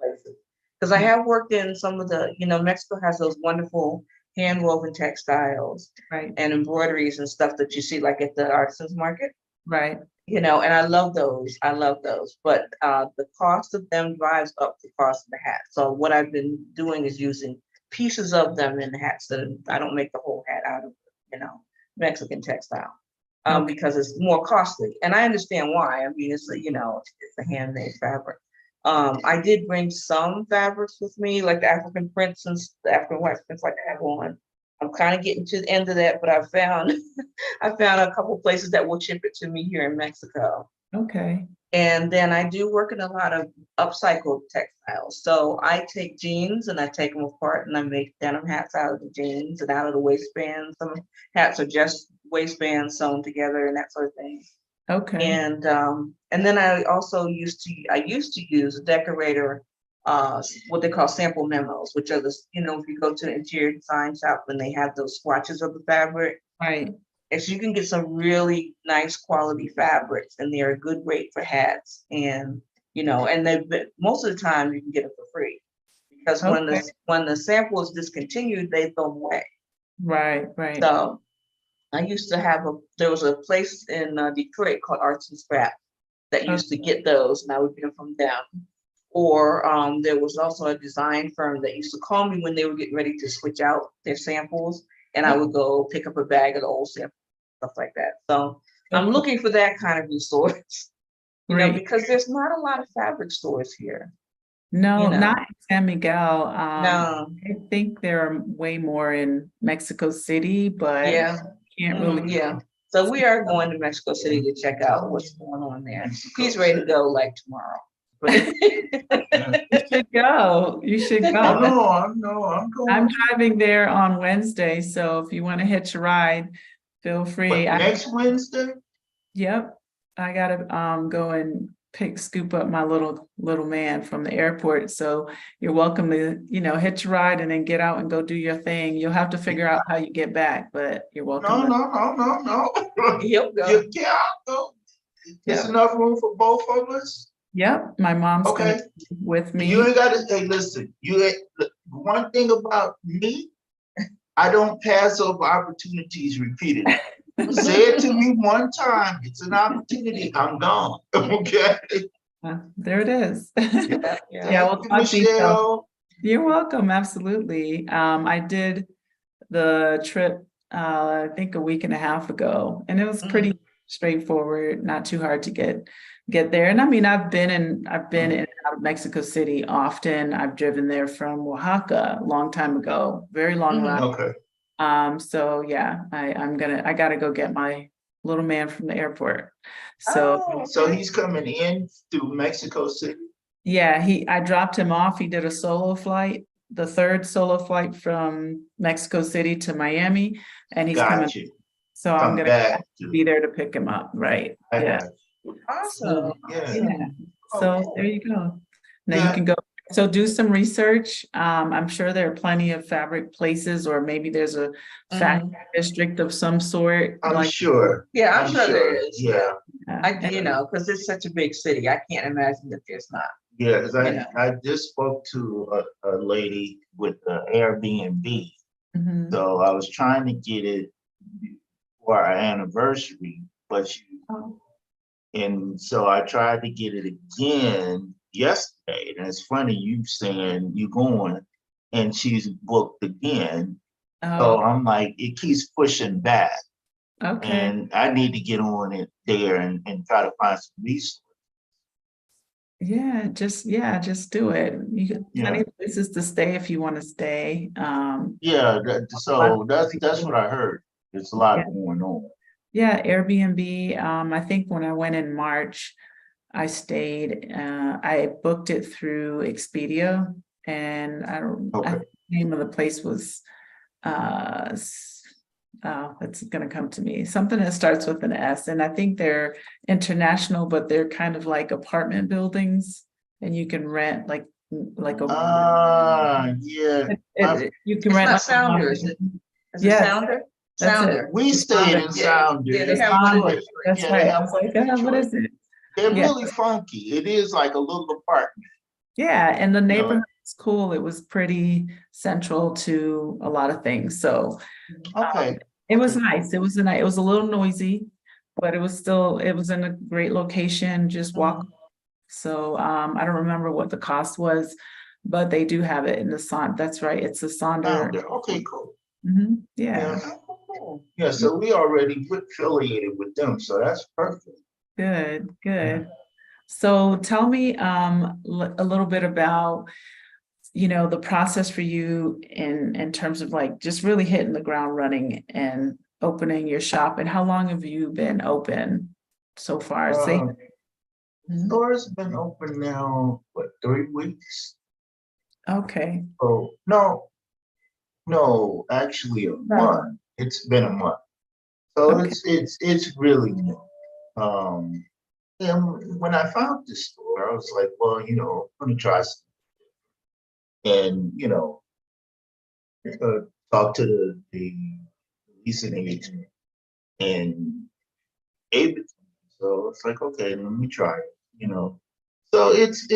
places. Because I have worked in some of the, Mexico has those wonderful hand woven textiles Right, and embroideries and stuff that you see like at the artisans market. right. And I love those. I love those. But the cost of them drives up the cost of the hat. So what I've been doing is using pieces of them in the hats that I don't make the whole hat out of, Mexican textile, Okay. because it's more costly. And I understand why. I mean, it's a handmade fabric. I did bring some fabrics with me, like the African prints and the African wax prints like I have on. I'm kind of getting to the end of that, but I found I found a couple places that will ship it to me here in Mexico. Okay. And then I do work in a lot of upcycled textiles. So I take jeans and I take them apart and I make denim hats out of the jeans and out of the waistbands. Some hats are just waistbands sewn together and that sort of thing. Okay. And then I also used to use a decorator, what they call sample memos, which are if you go to the interior design shop and they have those swatches of the fabric, Right. and so you can get some really nice quality fabrics, and they're a good rate for hats. And most of the time you can get it for free, because when Okay. the sample is discontinued, they throw them away. Right. Right. So I used to there was a place in Detroit called Arts and Scrap that Okay. used to get those, and I would get them from them. Or there was also a design firm that used to call me when they were getting ready to switch out their samples, and I would go pick up a bag of the old samples, stuff like that. So I'm Okay. looking for that kind of resource, Great. because there's not a lot of fabric stores here. No, You not know, in San Miguel. no, I think there are way more in Mexico City, but yeah, can't really. yeah. So we are going to Mexico City to check out what's going on there. He's ready to go like tomorrow. You should go. You should Oh, go. no, I'm I'm going. driving there on Wednesday, so if you want to hitch a ride, feel free. But next Wednesday? Yep, I gotta go and scoop up my little man from the airport. So you're welcome to, hitch a ride and then get out and go do your thing. You'll have to figure out how you get back, but you're welcome No, to. no. He'll go. Yeah, I'll go. There's Yep. enough room for both of us? Yep, my mom's gonna Okay. be with You me. ain't gotta, hey, listen, look, one thing about me, I don't pass over opportunities repeatedly. Say it to me one time, it's an opportunity, I'm gone, okay? There it is. Yeah, yeah. Yeah, we'll Thank you, talk details. Michelle. You're welcome, absolutely. I did the trip, I think a week and a half ago, and it was pretty straightforward, not too hard to get there. And I mean, I've been in and out of Mexico City often. I've driven there from Oaxaca a long time ago, very long ride. Okay, So yeah, I gotta go get my little man from the airport. So so he's coming in through Mexico City? yeah, I dropped him off. He did a solo flight, the third solo flight from Mexico City to Miami, and he's coming. Got you, So I'm come gonna back be to, there to pick him up, right? I Yeah. got you. Awesome. Yeah. Yeah. So there you go. Now you Yeah. can go. So do some research. I'm sure there are plenty of fabric places, or maybe there's a factory district of some sort. I'm sure. Yeah, I'm sure there is. Yeah, Because it's such a big city. I can't imagine that there's not. yeah, because You know. I just spoke to a lady with the Airbnb. Mhm. So I was trying to get it for our anniversary, but Oh, and so I tried to get it again yesterday. And it's funny you saying you going, and she's booked again. So oh, I'm like, it keeps pushing back, okay. and I need to get on it there and try to find some resources. Yeah, just do it. You got Yeah, plenty of places to stay if you want to stay. yeah. So that's Lots what I heard. There's a lot Yeah. going on. Yeah, Airbnb. I think when I went in March, I stayed, I booked it through Expedia, and I Okay. think the name of the place was Oh, it's gonna come to me. Something that starts with an S, and I think they're international, but they're kind of like apartment buildings, and you can rent like a. Yeah. You can It's rent not like a Sounder, is one. it? Is it Yes, Sounder? that's it. Sounder. We stayed in Sounder. Yeah, they in have one in Detroit. Detroit. That's Yeah, right. they I have was one like, in what Detroit. is it? They're Yeah, really funky. It is like a little apartment. yeah, and the You know, neighborhood was cool. It was pretty central to a lot of things. So okay. it was Okay, nice. cool. It was a little noisy, but it was in a great location, just walk. So I don't remember what the cost was, but they do have it in the that's right. It's a Sonder. Sounder. Okay, cool. Yeah, Yeah. Yeah, so we already affiliated with them, so that's perfect. good, Yeah. good. So tell me a little bit about, the process for you in terms of like just really hitting the ground running and opening your shop, and how long have you been open so far? Say. Store's been open now, what, 3 weeks? Okay. Oh, no, actually a month. It's been a month. So Okay. it's really new. Um, and when I found this store, I was like, well, I'm gonna try some, and talk to the leasing agent and gave it to me. So it's like, okay, let me try it, So it's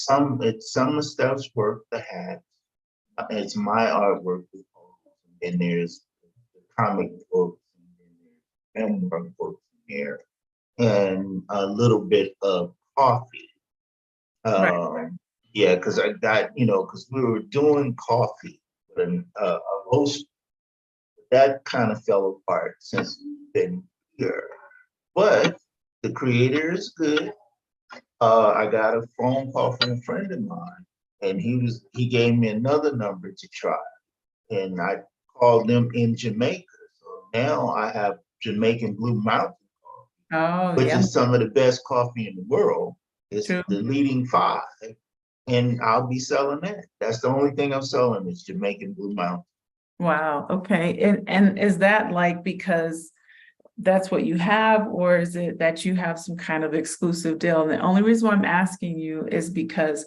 some of Steph's work, the hat. It's my artwork, and there's the comic books, and memoir books in there, and a little bit of coffee. Right. Yeah, because I got, because we were doing coffee, but a roast that kind of fell apart since we've been here. But the creator is good. I got a phone call from a friend of mine, and he gave me another number to try, and I called them in Jamaica. So now I have Jamaican Blue Mountain, Oh, which yeah, is some of the best coffee in the world. It's true. the leading five, and I'll be selling that. That's the only thing I'm selling is Jamaican Blue Mountain. Wow. Okay. And is that like because that's what you have, or is it that you have some kind of exclusive deal? And the only reason why I'm asking you is because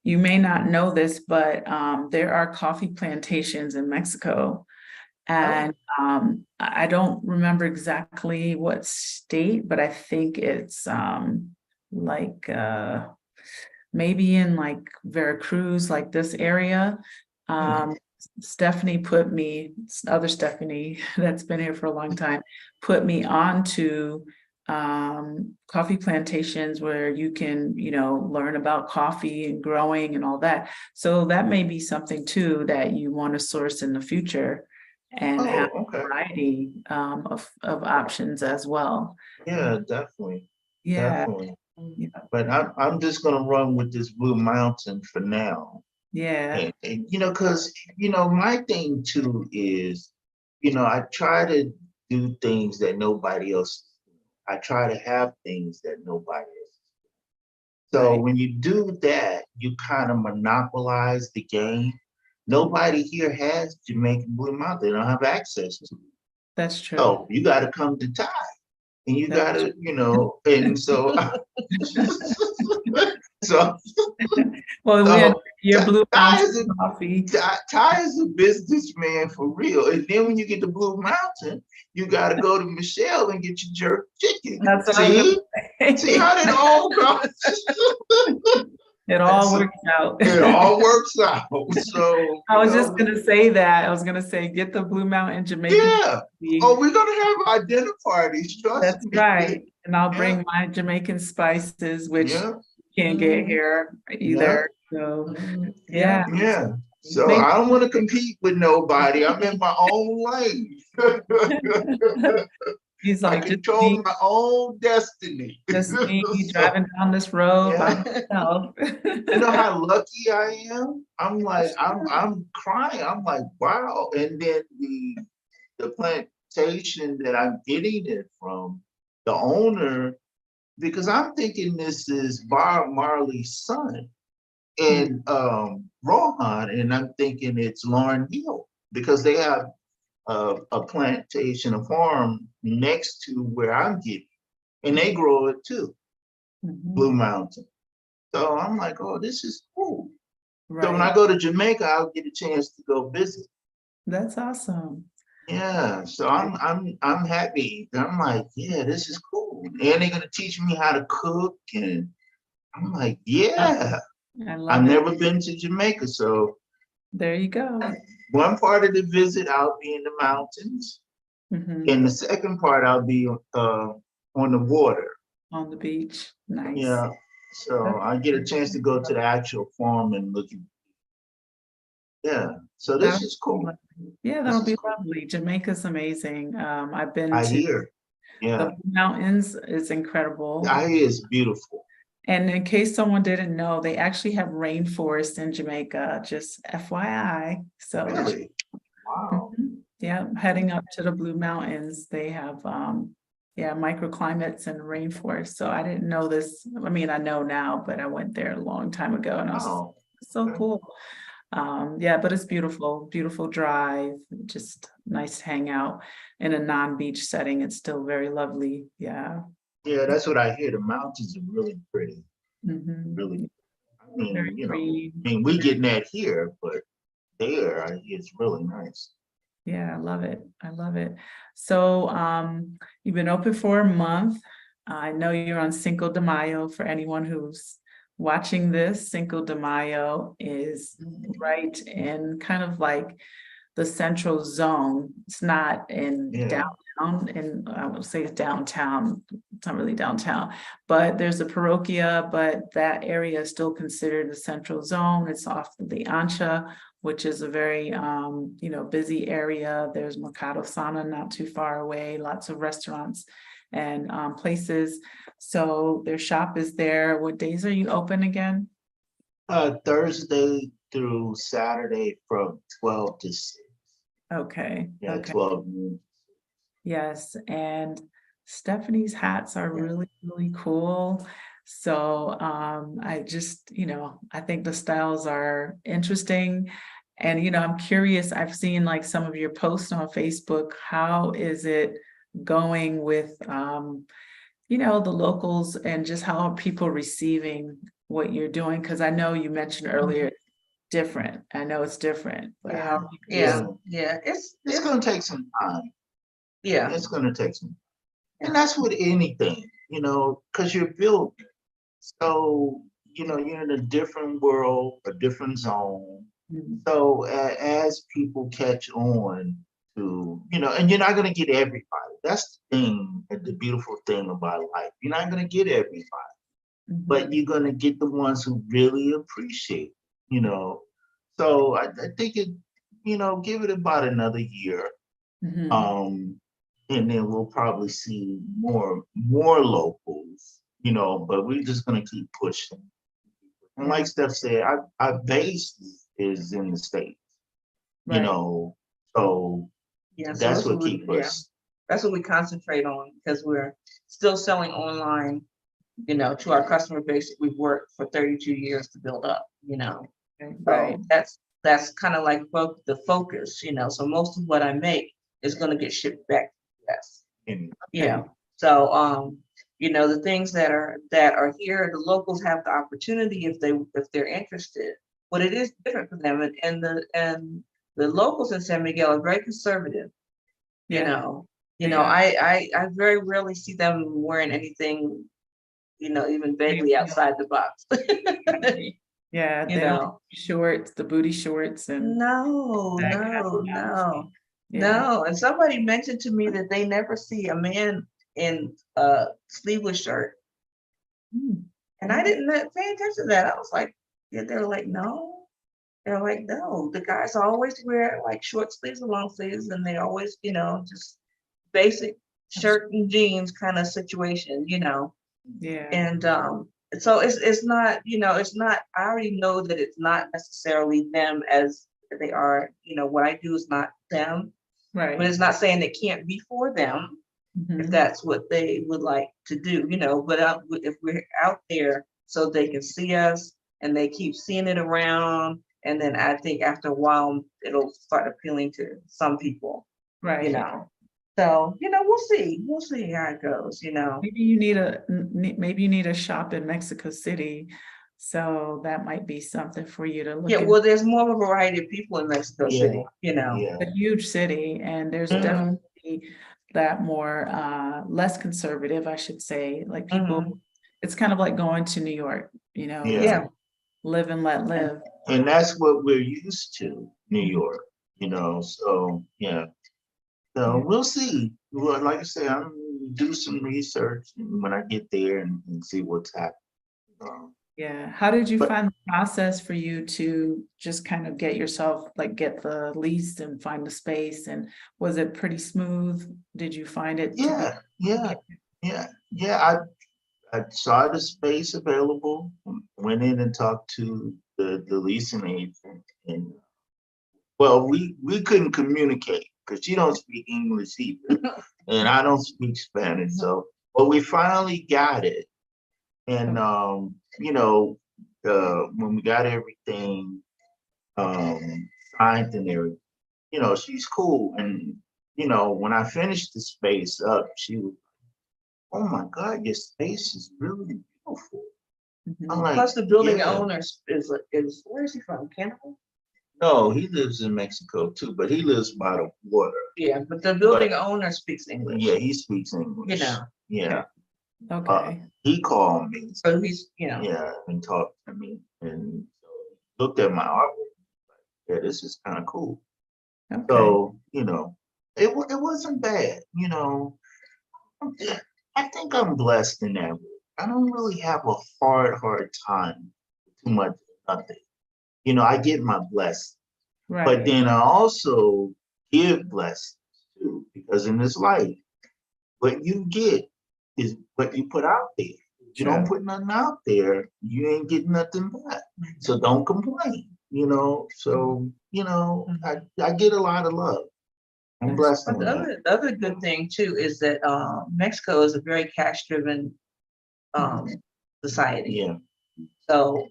you may not know this, but there are coffee plantations in Mexico. And I don't remember exactly what state, but I think it's like maybe in like Veracruz, like this area. Stephanie other Stephanie that's been here for a long time, put me on to coffee plantations where you can, learn about coffee and growing and all that. So that may be something too that you want to source in the future and have a Okay. variety of options as well. Yeah, definitely. Yeah. Definitely. Yeah. But I'm just gonna run with this Blue Mountain for now. Yeah. And because my thing too is, I try to do things that nobody else. I try to have things that nobody else. So Right. when you do that, you kind of monopolize the game. Nobody here has Jamaican Blue Mountain. They don't have access to it. That's true. So you got to come to Thai, and you got That's to, and so, so, well, we had so your Blue Thai is Mountain coffee. Ty is a businessman for real. And then when you get to Blue Mountain, you got to go to Michelle and get your jerk chicken. That's what See? I was See how that all goes? It all works out. It all works out. So I was just gonna say that. I was gonna say, get the Blue Mountain Jamaican yeah. coffee. Oh, we're gonna have our dinner parties. Trust That's me. right. And I'll Yeah. bring my Jamaican spices, which Yeah. you can't get here either. So yeah. Yeah. So Maybe- I don't want to compete with nobody. I'm in my own lane. He's I like, control my own destiny. just me So, driving down this road by yeah. myself. You know how lucky I am? I'm like, I'm crying. I'm like, wow. And then the plantation that I'm getting it from, the owner, because I'm thinking this is Bob Marley's son and Rohan, and I'm thinking it's Lauren Hill because they have a plantation, a farm next to where I'm getting, and they grow it too, Blue Mountain. So I'm like, oh, this is cool. So when I Right. go to Jamaica, I'll get a chance to go visit. That's awesome. Yeah, so I'm happy. I'm like, yeah, this is cool. And they're gonna teach me how to cook, and I'm like, yeah. I I've love it. never been to Jamaica, so There you go. one part of the visit I'll be in the mountains, Mhm. and the second part I'll be on the water. On the beach. Nice. Yeah, so I get a chance to go to the actual farm and look at. Yeah, so this That'll is be cool. lovely. Yeah, This that'll is be cool. lovely. Jamaica's amazing. I've been I to hear. the Yeah, Blue Mountains is incredible. I hear it's beautiful. And in case someone didn't know, they actually have rainforest in Jamaica, just FYI. So Really? Wow. yeah, heading up to the Blue Mountains, they have yeah, microclimates and rainforest. So I didn't know this. I mean, I know now, but I went there a long time ago and I was Wow. so Okay. cool. Yeah, but it's beautiful, beautiful drive, just nice to hang out in a non-beach setting. It's still very lovely. Yeah. Yeah, that's what I hear. The mountains are really pretty. Really. Mhm. I mean, Very you know, green. I mean, we getting that here, but there, it's really nice. Yeah, I love it. I love it. So you've been open for a month. I know you're on Cinco de Mayo. For anyone who's watching this, Cinco de Mayo is right in kind of like the central zone. It's not in Yeah. downtown, and I would say it's downtown. It's not really downtown, but there's a parochia, but that area is still considered the central zone. It's off the Ancha, which is a very busy area. There's Mercado Sana not too far away, lots of restaurants and places. So their shop is there. What days are you open again? Thursday through Saturday from 12 to 6. Okay. Yeah, Okay. 12 noon. Yes. And Stephanie's hats are really, really cool. So I just, I think the styles are interesting. And I'm curious, I've seen like some of your posts on Facebook. How is it going with the locals and just how are people receiving what you're doing? Because I know you mentioned earlier it's different. I know it's different, but how Yeah, are people yeah, receiving? yeah. It's gonna take some time. Yeah, It's gonna take some, and that's with anything, because you're building. So, you're in a different world, a different zone. Mhm. So as people catch on to, and you're not gonna get everybody. That's the thing, the beautiful thing about life. You're not gonna get everybody, but you're gonna get the ones who really appreciate, you know. So I think give it about another year. Mhm. Um, and then we'll probably see more locals, but we're just gonna keep pushing. And Yeah, like Steph said, our base is in the States, you right. know, so yeah. So that's that's what what we, keep yeah, us. that's what we concentrate on because we're still selling online, to our customer base that we've worked for 32 years to build up, Right. So that's kind of like the focus, So most of what I make is going to get shipped back to the US. And Yeah. So the things that are here, the locals have the opportunity if they're interested. But it is different for them, and the locals in San Miguel are very conservative. You Yeah. know, Yeah. I very rarely see them wearing anything, even vaguely outside the box. Yeah, You they don't know, shorts, the booty shorts and no, that kind no, of no, nonsense. Yeah. no. And somebody mentioned to me that they never see a man in a sleeveless shirt. Hmm. And I didn't pay attention to that. I was like, yeah, they were like, no. They're like, no, the guys always wear like short sleeves and long sleeves, and they always, just basic shirt and jeans kind of situation. Yeah. And so it's not, it's not, I already know that it's not necessarily them as they are, what I do is not them, but Right. it's not saying it can't be for them if Mhm. that's what they would like to do. But if we're out there so they can see us and they keep seeing it around, and then I think after a while it'll start appealing to some people. Right. you know. So, we'll see how it goes, Maybe you need a shop in Mexico City. So that might be something for you to look Yeah, at. well, there's more of a variety of people in Mexico Yeah. City, Yeah. A huge city, and there's Mhm. definitely that more less conservative, I should say. Like people, it's kind of like going to New York, Yeah. Yeah. live and let live. And that's what we're used to, New Mhm. York, so yeah. So Yeah. we'll see. Well, like I say, I'm gonna do some research when I get there and see what's happening. Yeah. How did you But find the process for you to just kind of get yourself, like get the lease and find the space? And was it pretty smooth? Did you find it to be? yeah. I saw the space available, went in and talked to the leasing agent, and well, we couldn't communicate because she don't speak English either, and I don't speak Spanish. So, but we finally got it, and when we got everything signed and everything, she's cool, and when I finished the space up, she was, oh my God, your space is really beautiful. I'm Mhm. like, Plus the building yeah. owner is where is he from? Canada? No, he lives in Mexico too, but he lives by the water. Yeah, but the building owner speaks English. Yeah, he speaks English. Yeah. Okay. He called me. So he's, Yeah, and talked to me and looked at my artwork. Yeah, this is kind of cool. Okay. So, it wasn't bad. I think I'm blessed in that way. I don't really have a hard time with too much of nothing. I get my blessings, but Right. then I also give blessings too, because in this life, what you get is what you put out there. If you don't True. put nothing out there, you ain't getting nothing back. So don't complain, So, I get a lot of love. I'm blessed But on the that. other good thing too is that Mexico is a very cash driven society. Yeah. So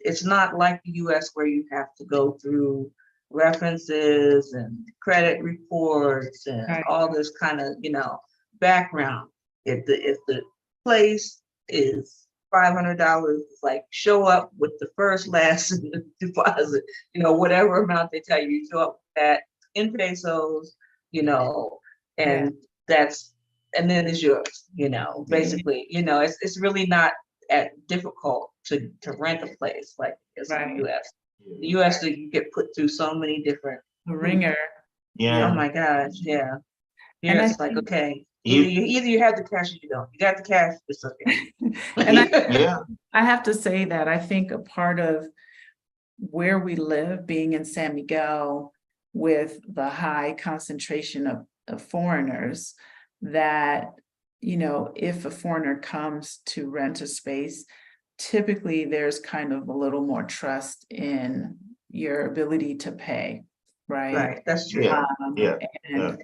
it's not like the US where you have to go through references and credit reports and Right. all this kind of, background. If the place is $500, it's like show up with the first last deposit, whatever amount they tell you, show up with that in pesos, and and then it's yours, basically, it's really not difficult to rent a place like this in Right. the US. The US, you get put through so many different The ringer. Yeah. Oh my gosh, yeah. And Here I it's like, think- okay, either you have the cash or you don't. You got the cash, it's okay. And Yeah. I have to say that I think a part of where we live, being in San Miguel, with the high concentration of foreigners, that, if a foreigner comes to rent a space, typically there's kind of a little more trust in your ability to pay, right? Right, that's true. Yeah. Yeah. And,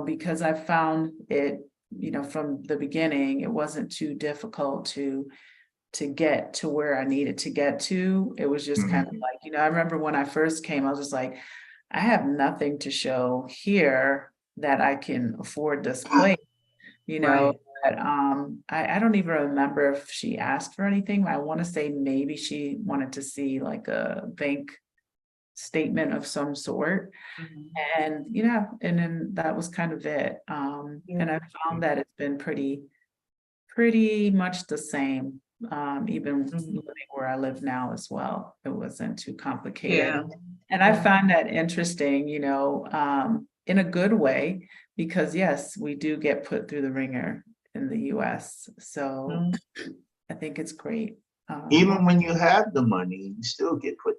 because I found it, from the beginning, it wasn't too difficult to get to where I needed to get to. It was just kind of like, I remember when I first came, I was just like, I have nothing to show here that I can afford this place, Right. but I don't even remember if she asked for anything. I want to say maybe she wanted to see like a bank statement of some sort. And and then that was kind of it. And I found that it's been pretty much the same. Even living where I live now as well. It wasn't too complicated. Yeah. And I find that interesting, in a good way, because yes, we do get put through the ringer in the US. So I think it's great. Even when you have the money, you still get put.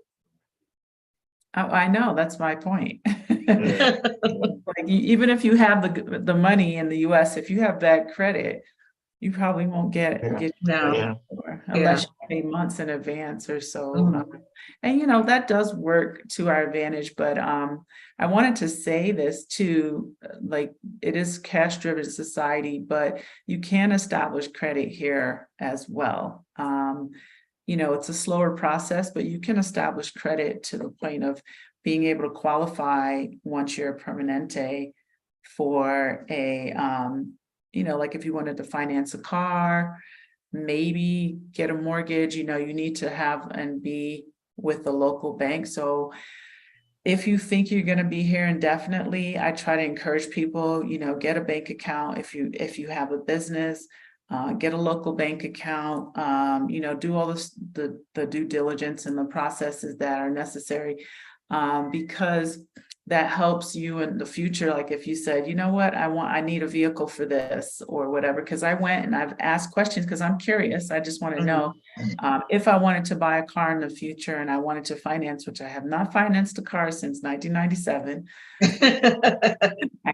I know, that's my point. Yeah. Like even if you have the money in the US, if you have bad credit, you probably won't get No. Yeah. unless you pay months in advance or so. And that does work to our advantage. But I wanted to say this too, like it is cash driven society, but you can establish credit here as well. It's a slower process, but you can establish credit to the point of being able to qualify once you're a permanente for a, like if you wanted to finance a car, maybe get a mortgage, you need to have and be with the local bank. So if you think you're going to be here indefinitely, I try to encourage people, get a bank account. If you have a business, get a local bank account, do all the due diligence and the processes that are necessary, because that helps you in the future. Like if you said, you know what, I need a vehicle for this or whatever, because I went and I've asked questions because I'm curious. I just want to know if I wanted to buy a car in the future and I wanted to finance, which I have not financed a car since 1997.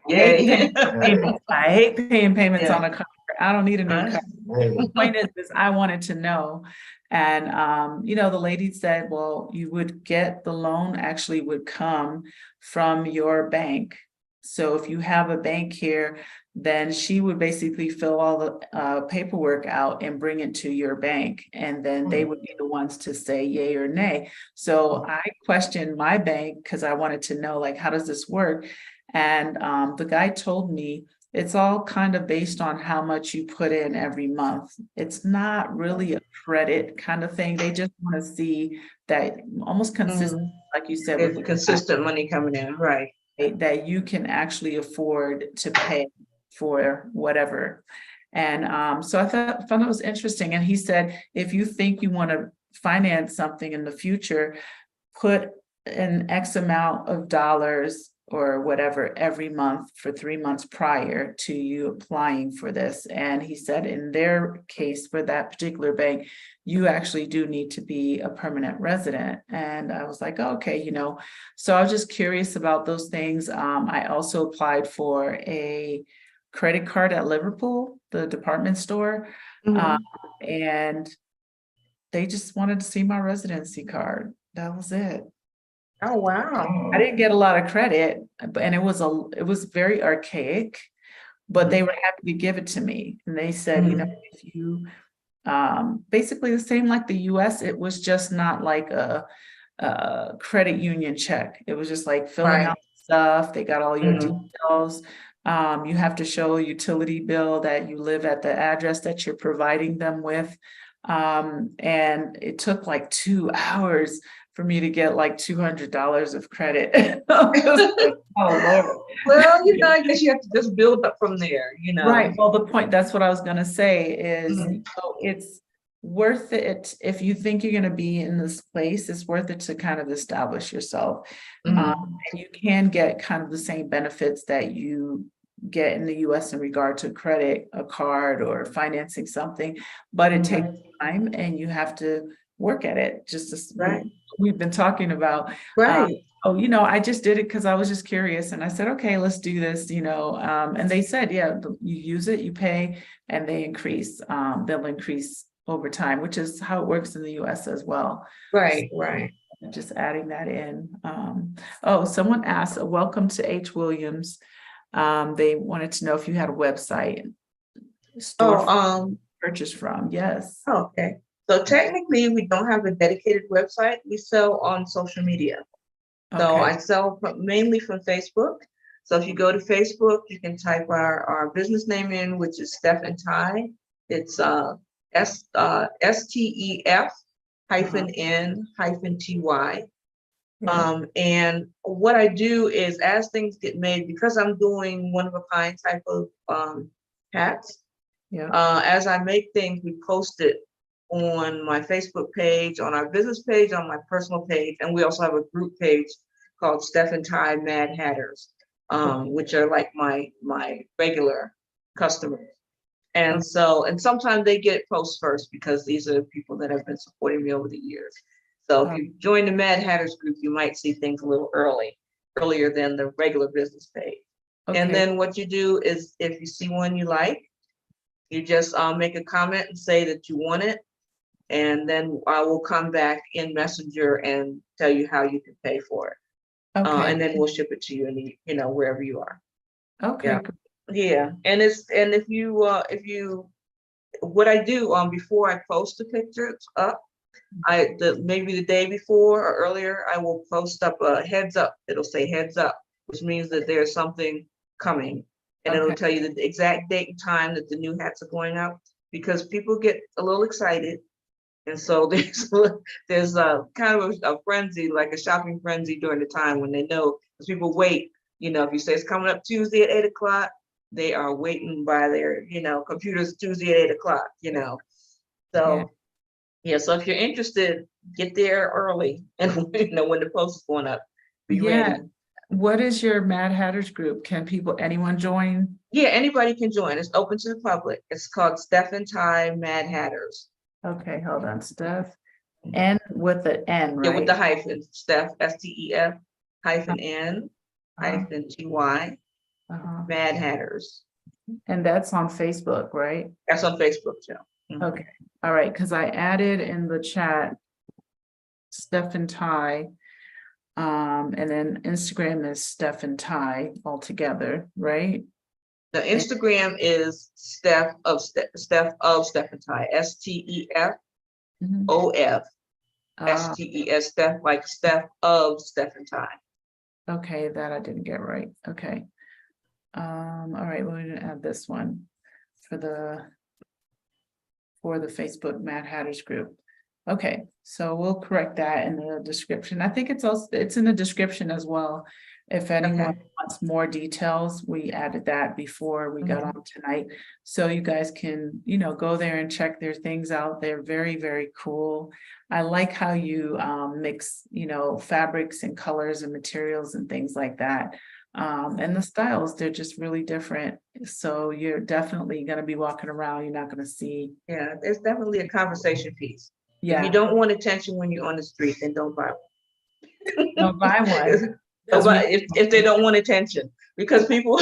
I hate paying payments on a car. I don't need a new car. The point is I wanted to know. And, the lady said, well, you would get the loan actually would come from your bank. So if you have a bank here, then she would basically fill all the paperwork out and bring it to your bank. And then they would be the ones to say yay or nay. So I questioned my bank because I wanted to know, like, how does this work? And the guy told me, it's all kind of based on how much you put in every month. It's not really a credit kind of thing. They just want to see that almost consistent, like you said, with the consistent money coming in, right? That you can actually afford to pay for whatever. And so I found it was interesting. And he said, if you think you want to finance something in the future, put an X amount of dollars or whatever every month for 3 months prior to you applying for this. And he said in their case for that particular bank, you actually do need to be a permanent resident. And I was like, oh, okay, so I was just curious about those things. I also applied for a credit card at Liverpool, the department store. And they just wanted to see my residency card. That was it. Oh, wow. I didn't get a lot of credit, and it was very archaic, but they were happy to give it to me. And they said, if you, basically the same like the US, it was just not like a credit union check. It was just like filling out stuff. They got all your details. You have to show a utility bill that you live at the address that you're providing them with. And it took like 2 hours for me to get like $200 of credit. Oh, Lord. Well, I guess you have to just build up from there, Right. Well, that's what I was going to say is, it's worth it. If you think you're going to be in this place, it's worth it to kind of establish yourself. And you can get kind of the same benefits that you get in the US in regard to credit, a card, or financing something, but it takes time and you have to work at it. Just as we've been talking about. I just did it because I was just curious, and I said, okay, let's do this, and they said, yeah, you use it, you pay, and they increase. They'll increase over time, which is how it works in the US as well. Right. Just adding that in. Someone asked, welcome to H. Williams. They wanted to know if you had a website store purchase from. Yes. Okay. So technically, we don't have a dedicated website. We sell on social media. So I sell mainly from Facebook. So if you go to Facebook, you can type our business name in, which is Stef-n-Ty. It's STEF-N-TY. And what I do is, as things get made, because I'm doing one of a kind type of hats, as I make things, we post it on my Facebook page, on our business page, on my personal page, and we also have a group page called Stef-n-Ty Mad Hatters, which are like my regular customers. And sometimes they get posts first because these are people that have been supporting me over the years. So if you join the Mad Hatters group, you might see things a little earlier than the regular business page. And then what you do is, if you see one you like, you just make a comment and say that you want it. And then I will come back in Messenger and tell you how you can pay for it. And then we'll ship it to you in wherever you are. Yeah. And if you what I do before I post the pictures up maybe the day before or earlier, I will post up a heads up. It'll say heads up, which means that there's something coming. And it'll Okay. tell you the exact date and time that the new hats are going up, because people get a little excited. And so there's a kind of a frenzy, like a shopping frenzy during the time when they know, because people wait, if you say it's coming up Tuesday at 8 o'clock, they are waiting by their, computers Tuesday at 8 o'clock, So, yeah, so if you're interested, get there early and, when the post is going up, be Yeah. ready. What is your Mad Hatters group? Can anyone join? Yeah, anybody can join. It's open to the public. It's called Stef-n-Ty Mad Hatters. Okay, hold on, Steph. N with the N, Yeah, with the right? hyphen, Steph, Stef, -N, -Ty, Uh-huh. Mad Hatters. And that's on Facebook, right? That's on Facebook too. Mhm. Okay, all right, because I added in the chat Stef-n-Ty. And then Instagram is Stef-n-Ty altogether, right? The Instagram is Stef of Stef-n-Ty, STEFOF, STES, like Steph of Stef-n-Ty. Okay, that I didn't get right. Okay. All right, we're gonna add this one for the Facebook Mad Hatters group. Okay, so we'll correct that in the description. I think it's in the description as well. If anyone wants more details, we added that before we got on tonight. So you guys can, go there and check their things out. They're very, very cool. I like how you mix, fabrics and colors and materials and things like that. And the styles, they're just really different. So you're definitely going to be walking around. You're not going to see. Yeah, it's definitely a conversation piece. Yeah. If you don't want attention when you're on the street, then don't buy one. Don't buy one. If they don't want attention, because people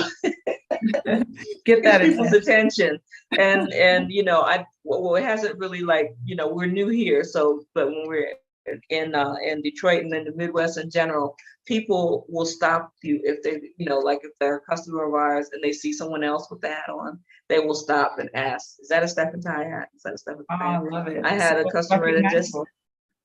get that people's attention. And it hasn't really, like, we're new here. So, but when we're in Detroit and in the Midwest in general, people will stop you if they, like if they're a customer of ours and they see someone else with the hat on, they will stop and ask, "Is that a Stef-n-Ty hat? Is that a Stef-n-Ty hat?" Oh, I love it. I had a customer that just,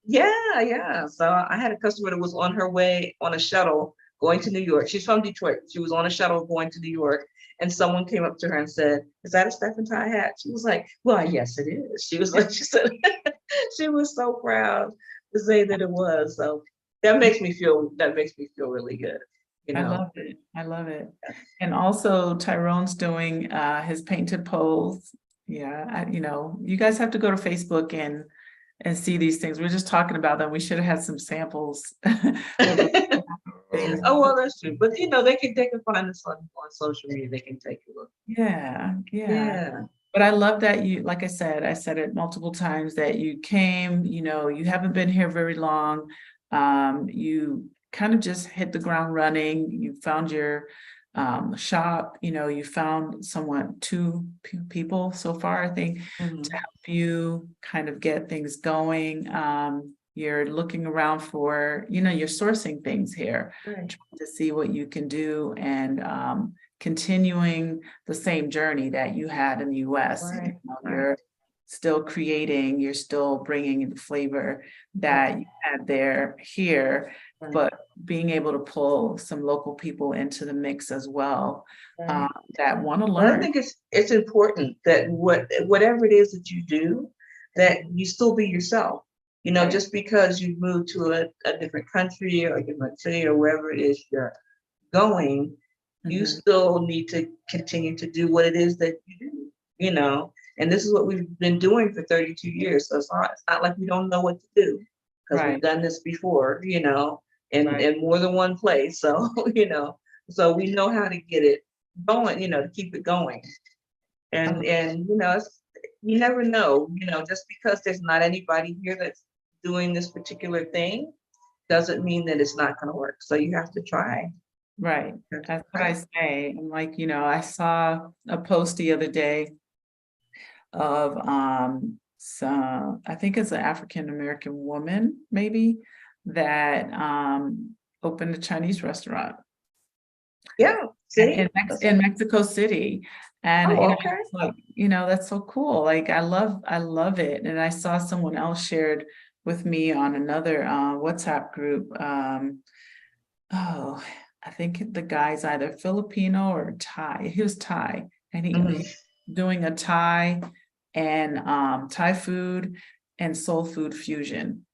yeah. So I had a customer that was on her way on a shuttle going to New York. She's from Detroit. She was on a shuttle going to New York, and someone came up to her and said, "Is that a Stef-n-Ty hat?" She was like, "Well, yes, it is." She said, she was so proud to say that it was. So that makes me feel really good. I love it. I love it. And also Tyrone's doing his painted poles. Yeah, you guys have to go to Facebook and see these things. We're just talking about them. We should have had some samples. Oh, well, that's true. But they can find us on social media. They can take a look. Yeah. But I love that you, like I said it multiple times, that you came, you haven't been here very long. You kind of just hit the ground running. You found your shop, you found two people so far, I think, to help you kind of get things going. You're looking around for, you're sourcing things here, trying to see what you can do, and continuing the same journey that you had in the US. You're still creating, you're still bringing the flavor that you had here, but being able to pull some local people into the mix as well, that want to learn. Well, I think it's important that whatever it is that you do, that you still be yourself. Just because you moved to a different country or a different city or wherever it is you're going, you still need to continue to do what it is that you do, and this is what we've been doing for 32 years. So it's not like we don't know what to do, because we've done this before, in more than one place. So, so we know how to get it going, to keep it going. And you never know, just because there's not anybody here that's doing this particular thing doesn't mean that it's not going to work. So you have to try. Right. That's what I say. I'm like, I saw a post the other day of I think it's an African-American woman, maybe, that opened a Chinese restaurant. Yeah. In Mexico City. And it's like, that's so cool. Like I love it. And I saw someone else shared with me on another WhatsApp group. Oh, I think the guy's either Filipino or Thai. He was Thai, and he's doing a Thai and Thai food and soul food fusion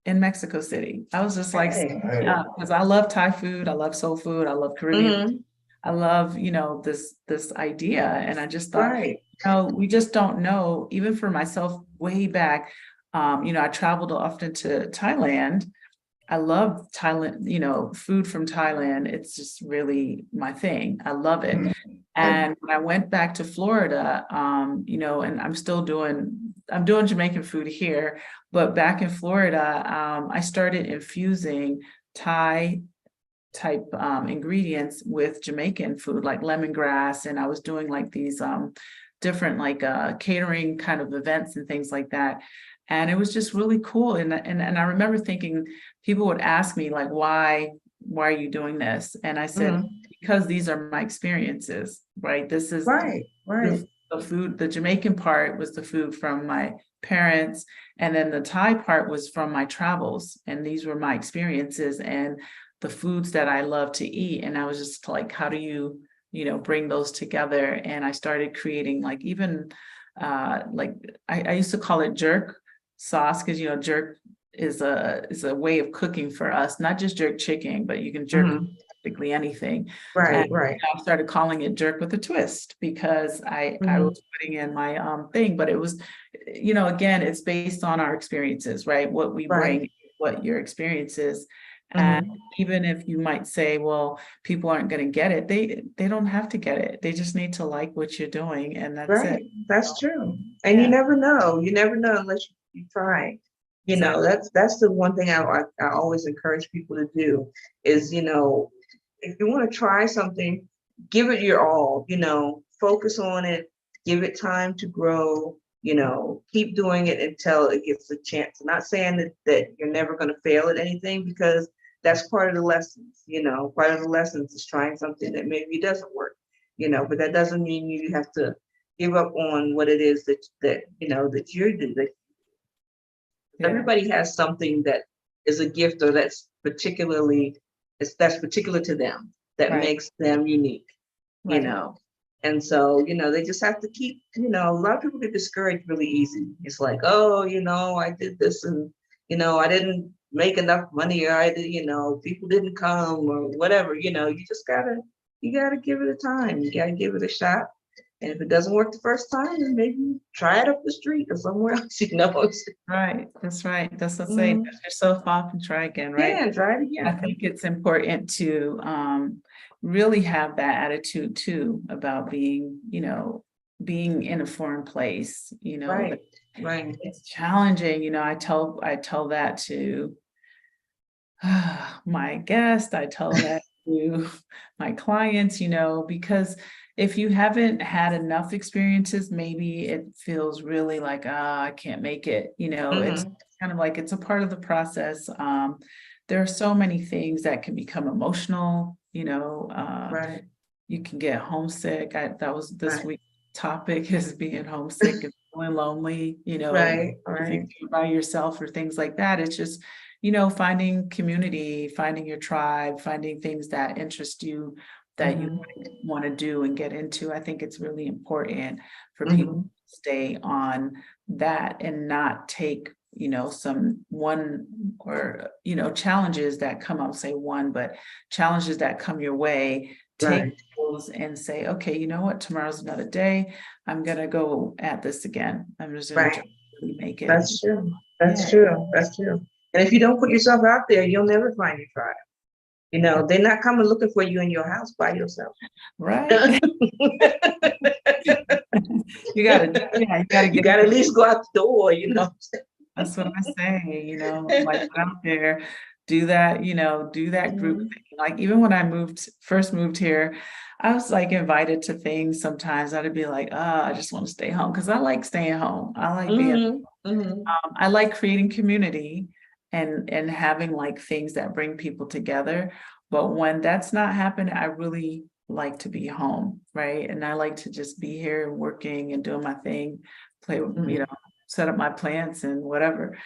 in Mexico City. I was just like, Okay. yeah, because I love Thai food, I love soul food, I love Caribbean, Mhm. I love, this idea. And I just thought, Right. we just don't know, even for myself way back. I traveled often to Thailand. I love Thailand, food from Thailand. It's just really my thing. I love it. And when I went back to Florida, and I'm doing Jamaican food here, but back in Florida, I started infusing Thai type ingredients with Jamaican food, like lemongrass, and I was doing like these different like catering kind of events and things like that. And it was just really cool. And I remember thinking people would ask me like, why are you doing this? And I said, because these are my experiences, right? This is Right. Right. the food. The Jamaican part was the food from my parents, and then the Thai part was from my travels, and these were my experiences and the foods that I love to eat. And I was just like, how do you bring those together? And I started creating like even like I used to call it jerk sauce, because jerk is a way of cooking for us, not just jerk chicken, but you can jerk practically anything. Right. And Right. I started calling it jerk with a twist, because I was putting in my thing, but it was, again, it's based on our experiences, right? What we Right. bring, what your experience is. And even if you might say, well, people aren't going to get it, they don't have to get it. They just need to like what you're doing, and that's it. Right. That's true. And you Yeah, never know. You never know unless you try. exactly. That's the one thing I always encourage people to do is, if you want to try something, give it your all, focus on it, give it time to grow, keep doing it until it gets a chance. I'm not saying that you're never going to fail at anything, because that's part of the lessons, part of the lessons is trying something that maybe doesn't work, but that doesn't mean you have to give up on what it is that you're doing. Yeah, Everybody has something that is a gift, or that's particular to them, that right, makes them unique, you right. know. And so, they just have to keep, a lot of people get discouraged really easy. It's like, oh, I did this and, I didn't make enough money, or I did, people didn't come or whatever, you gotta give it a time. You gotta give it a shot. And if it doesn't work the first time, then maybe try it up the street or somewhere else, Right, that's right. That's the say, Mhm. dust yourself off and try again, right? Yeah, try it I again. think it's important to really have that attitude too about being in a foreign place, Right, right. it's challenging. I tell that to my guest, I tell that to my clients, because if you haven't had enough experiences, maybe it feels really like, I can't make it. It's Mhm. kind of like it's a part of the process. There are so many things that can become emotional, Right, you can get homesick. That was this right, week's topic is being homesick and feeling lonely, right, if you right. do it by yourself or things like that. It's just, finding community, finding your tribe, finding things that interest you, that you Mhm. want to do and get into. I think it's really important for people Mhm. to stay on that and not take, some one or, challenges that come up, say one, but challenges that come your way, take Right. those and say, okay, you know what, tomorrow's another day. I'm gonna go at this again. I'm just gonna try Right. to really make it. That's true. That's Yeah, true. That's true. And if you don't put yourself out there, you'll never find your tribe. They're not coming looking for you in your house by yourself. right. You gotta You get got to out. at least go out the door. That's what I say, like get out there, do that group Mhm. thing. Like even when I first moved here, I was like invited to things sometimes. I'd be like, I just want to stay home because I like staying home. I like being, Mhm. Mhm. I like creating community and having like things that bring people together. But when that's not happening, I really like to be home, right? And I like to just be here working and doing my thing, play, Mhm. set up my plants and whatever.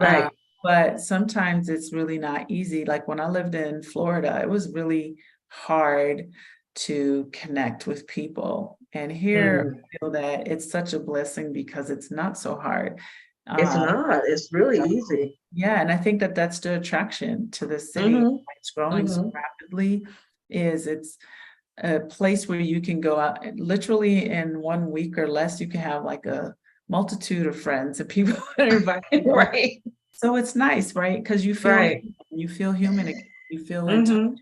Right. But sometimes it's really not easy. Like when I lived in Florida, it was really hard to connect with people. And here Mm. I feel that it's such a blessing because it's not so hard. It's Um, not, it's really easy. yeah, and I think that that's the attraction to the city. Mm-hmm. It's growing so Mm-hmm. rapidly, is it's a place where you can go out and literally in 1 week or less, you can have like a multitude of friends and people that are invited over. Right. So it's nice, right? Because Right. you feel human again, you feel in touch. Mm-hmm.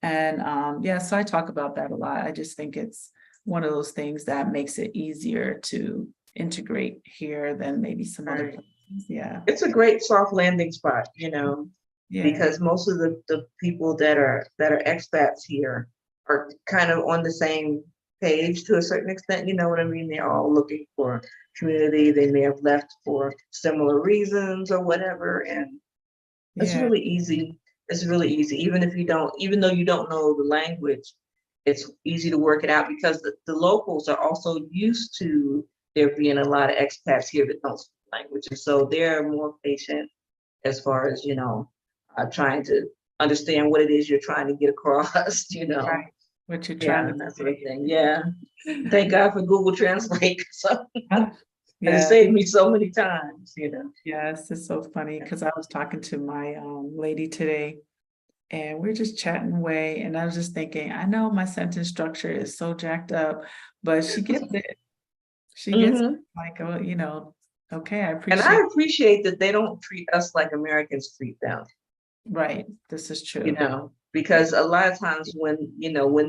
And yeah, so I talk about that a lot. I just think it's one of those things that makes it easier to integrate here than maybe some other Right. places. Yeah. It's a great soft landing spot, you know, Yeah. because most of the people that are expats here are kind of on the same page to a certain extent, you know what I mean? They're all looking for community. They may have left for similar reasons or whatever. And it's Yeah. really easy. It's really easy. Even though you don't know the language, it's easy to work it out because the locals are also used to there being a lot of expats here that don't speak the language. And so they're more patient as far as, trying to understand what it is you're trying to get across, Right. What you're trying Yeah, to that sort of say. thing. Yeah. Thank God for Google Translate. So it Yeah. saved me so many times. Yes, it's so funny because I was talking to my lady today and we're just chatting away. And I was just thinking, I know my sentence structure is so jacked up, but she gets it. She gets it. Hmm. Like, oh, okay, I And I appreciate. appreciate that they don't treat us like Americans treat them. Right. This is true. Because a lot of times when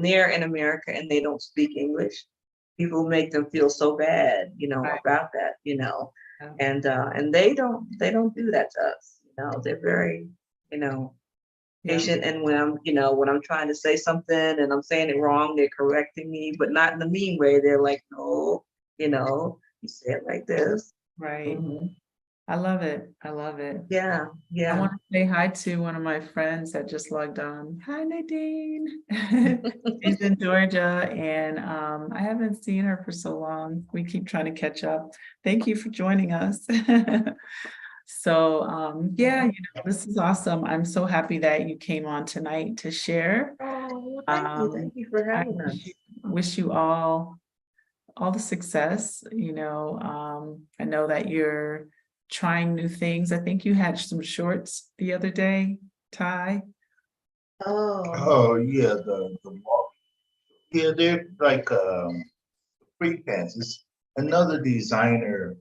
they're in America and they don't speak English, people make them feel so bad, Right. about that. Yeah. And they don't do that to us. They're very, you know, Yeah. patient. And when I'm trying to say something and I'm saying it wrong, they're correcting me, but not in a mean way. They're like, no, you say it like this. Right. Mhm. I love it. I love it. Yeah, I yeah. want to say hi to one of my friends that just logged on. Hi, Nadine. She's in Georgia, and I haven't seen her for so long. We keep trying to catch up. Thank you for joining us. So, yeah, this is awesome. I'm so happy that you came on tonight to share. Oh, well, thank you. Thank you for I having us. wish you all the success. I know that you're trying new things. I think you had some shorts the other day, Ty. Oh, Oh, yeah, the walk. Yeah, they're like free pants. It's another designer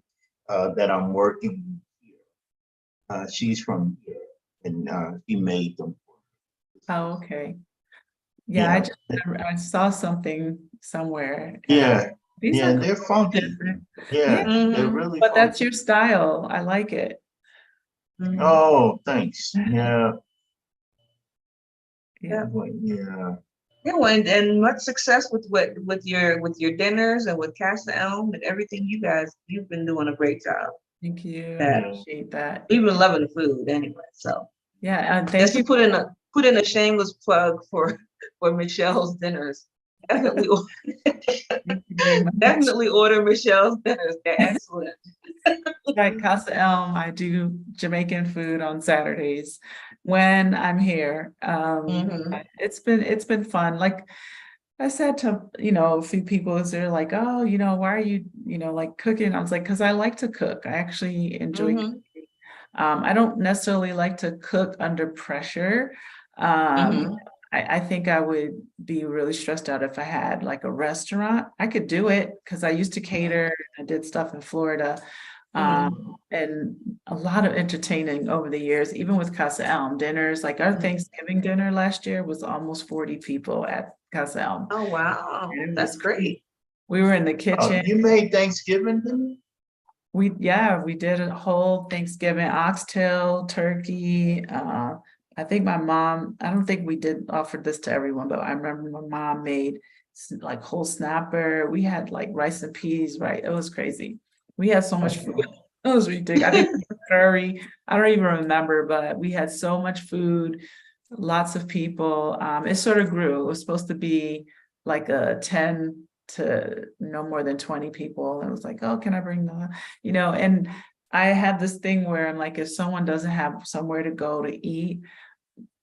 that I'm working with here. She's from here and she made them. Oh, okay. Yeah, Yeah, I saw something somewhere and yeah, these yeah, are and they're funky. different. Yeah, Yeah, they're hmm really but that's funky. your style. I like it. Oh, thanks. Yeah, Yeah. yeah. yeah. Yeah, well, and much success with your dinners and with Casa and everything. You've been doing a great job. Thank you. I That Yeah. appreciate that. we've been loving the food anyway. So Yeah, and just thank to you. put in a shameless plug for Michelle's dinners. Definitely, Thank you very much. definitely order Michelle's dinners. They're excellent. At Casa Elm, I do Jamaican food on Saturdays when I'm here. Hmm. It's been fun. Like I said to, a few people, is they're like, oh, why are you, like cooking? I was like, because I like to cook. I actually enjoy Hmm. I don't necessarily like to cook under pressure. Um, Hmm. I think I would be really stressed out if I had like a restaurant. I could do it because I used to cater. I did stuff in Florida. Hmm. And a lot of entertaining over the years, even with Casa Elm dinners. Like our Thanksgiving dinner last year was almost 40 people at Casa Elm. Oh wow, And it that's was crazy. great. We were in the Oh, kitchen. you made Thanksgiving dinner? We did a whole Thanksgiving oxtail, turkey. I think my mom, I don't think we did offer this to everyone, but I remember my mom made like whole snapper. We had like rice and peas, right? It was crazy. We had so much food. It was ridiculous. I think curry, I don't even remember, but we had so much food, lots of people. It sort of grew. It was supposed to be like a 10 to no more than 20 people. And it was like, oh, can I bring the, and I have this thing where I'm like, if someone doesn't have somewhere to go to eat,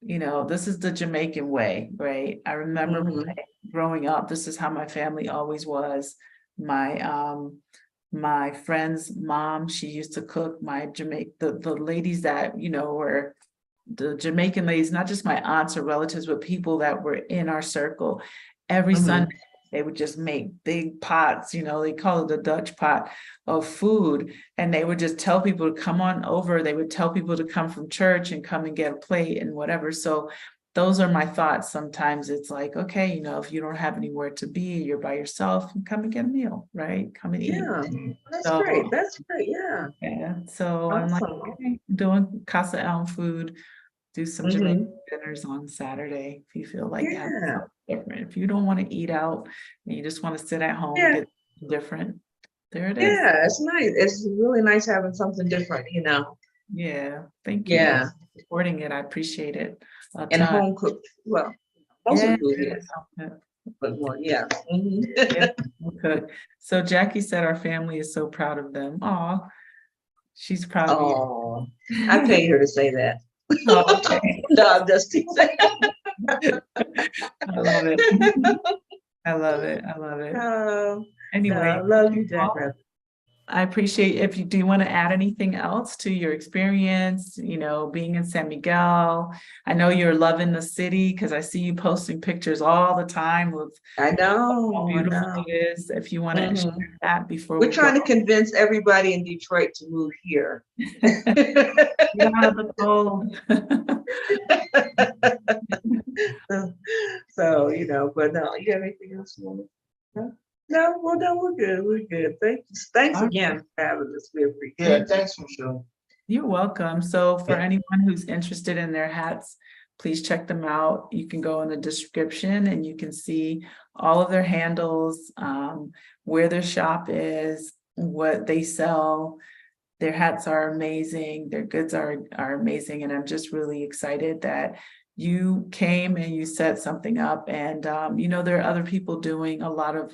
this is the Jamaican way, right? I remember Mhm. growing up, this is how my family always was. My friend's mom, she used to cook the ladies that, were the Jamaican ladies, not just my aunts or relatives, but people that were in our circle. Every Mhm. Sunday, they would just make big pots, they call it the Dutch pot of food. And they would just tell people to come on over. They would tell people to come from church and come and get a plate and whatever. So those are my thoughts. Sometimes it's like, okay, if you don't have anywhere to be, you're by yourself, come and get a meal, right? Come and eat. Yeah, that's great. So That's great. Yeah. yeah, so I'm like, Awesome. okay, doing Casa Elm food, do some Jamaican Mhm. dinners on Saturday if you feel like having Yeah. something different. If you don't want to eat out and you just want to sit at home and Yeah. get different, there it is. Yeah. It's nice. It's really nice having something different. Yeah, thank you guys Yeah. for supporting it. I appreciate it a And ton. home cooked. Well, most of Yeah, the food here, but more. Yeah. Mhm. yeah, okay. So Jackie said our family is so proud of them. Aw, she's proud of you. Oh, I paid her to say that. Oh, okay. No, I'm just teasing. I love it. I love it. I love it. No, I Anyway, love you, Jack. I appreciate if you do want to add anything else to your experience, being in San Miguel. I know you're loving the city because I see you posting pictures all the time of I how know, I beautiful know. it is. If you want to share Mhm. that before We're we go, trying to convince everybody in Detroit to move here. get out of the cold. So, but no, you have anything else you want to? No, no, well, no, we're good. We're good. Thanks All right. again for having us. We appreciate Yeah, it. thanks for sure. You're welcome. So for Yeah. anyone who's interested in their hats, please check them out. You can go in the description and you can see all of their handles, where their shop is, what they sell. Their hats are amazing. Their goods are amazing. And I'm just really excited that you came and you set something up. And, there are other people doing a lot of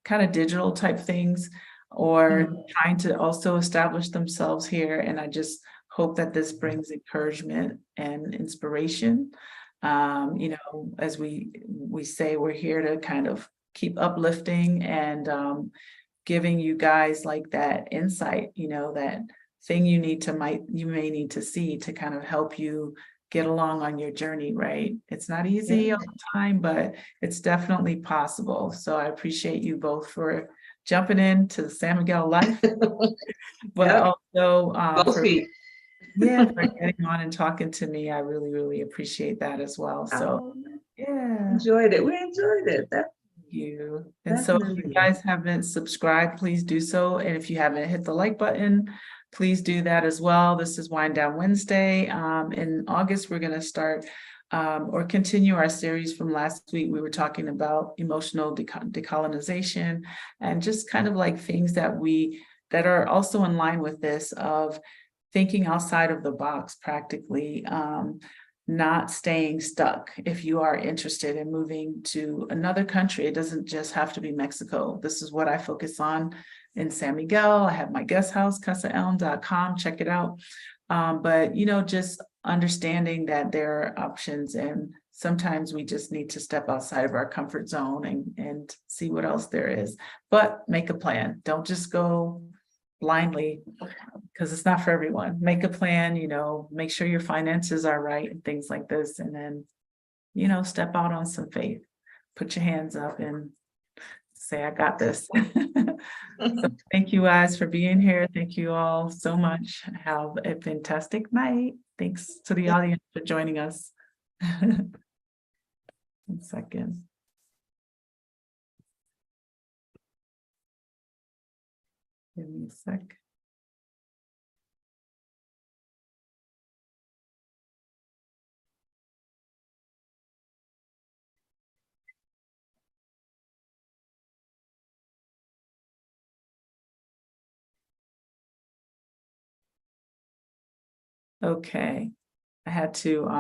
kind of digital type things or trying to also establish themselves here. And I just hope that this brings encouragement and inspiration. As we say, we're here to kind of keep uplifting and giving you guys like that insight, that thing you may need to see to kind of help you get along on your journey, right? It's not easy all the time, but it's definitely possible. So I appreciate you both for jumping into the San Miguel life, but Yep, also both feet. for getting on and talking to me. I really, really appreciate that as well. So Oh, yeah. enjoyed it. We enjoyed it. You. And so if you Definitely. guys haven't subscribed, please do so. And if you haven't hit the like button, please do that as well. This is Wind Down Wednesday. In August, we're going to start or continue our series from last week. We were talking about emotional decolonization and just kind of like things that are also in line with this of thinking outside of the box practically. Not staying stuck. If you are interested in moving to another country, it doesn't just have to be Mexico. This is what I focus on in San Miguel. I have my guest house, casaelm.com. Check it out. But just understanding that there are options and sometimes we just need to step outside of our comfort zone and see what else there is. But make a plan. Don't just go blindly because it's not for everyone. Make a plan, make sure your finances are right and things like this. And then, step out on some faith, put your hands up and say, I got this. So thank you guys for being here. Thank you all so much. Have a fantastic night. Thanks to the audience for joining us. 1 second. Give me a sec. Okay. I had to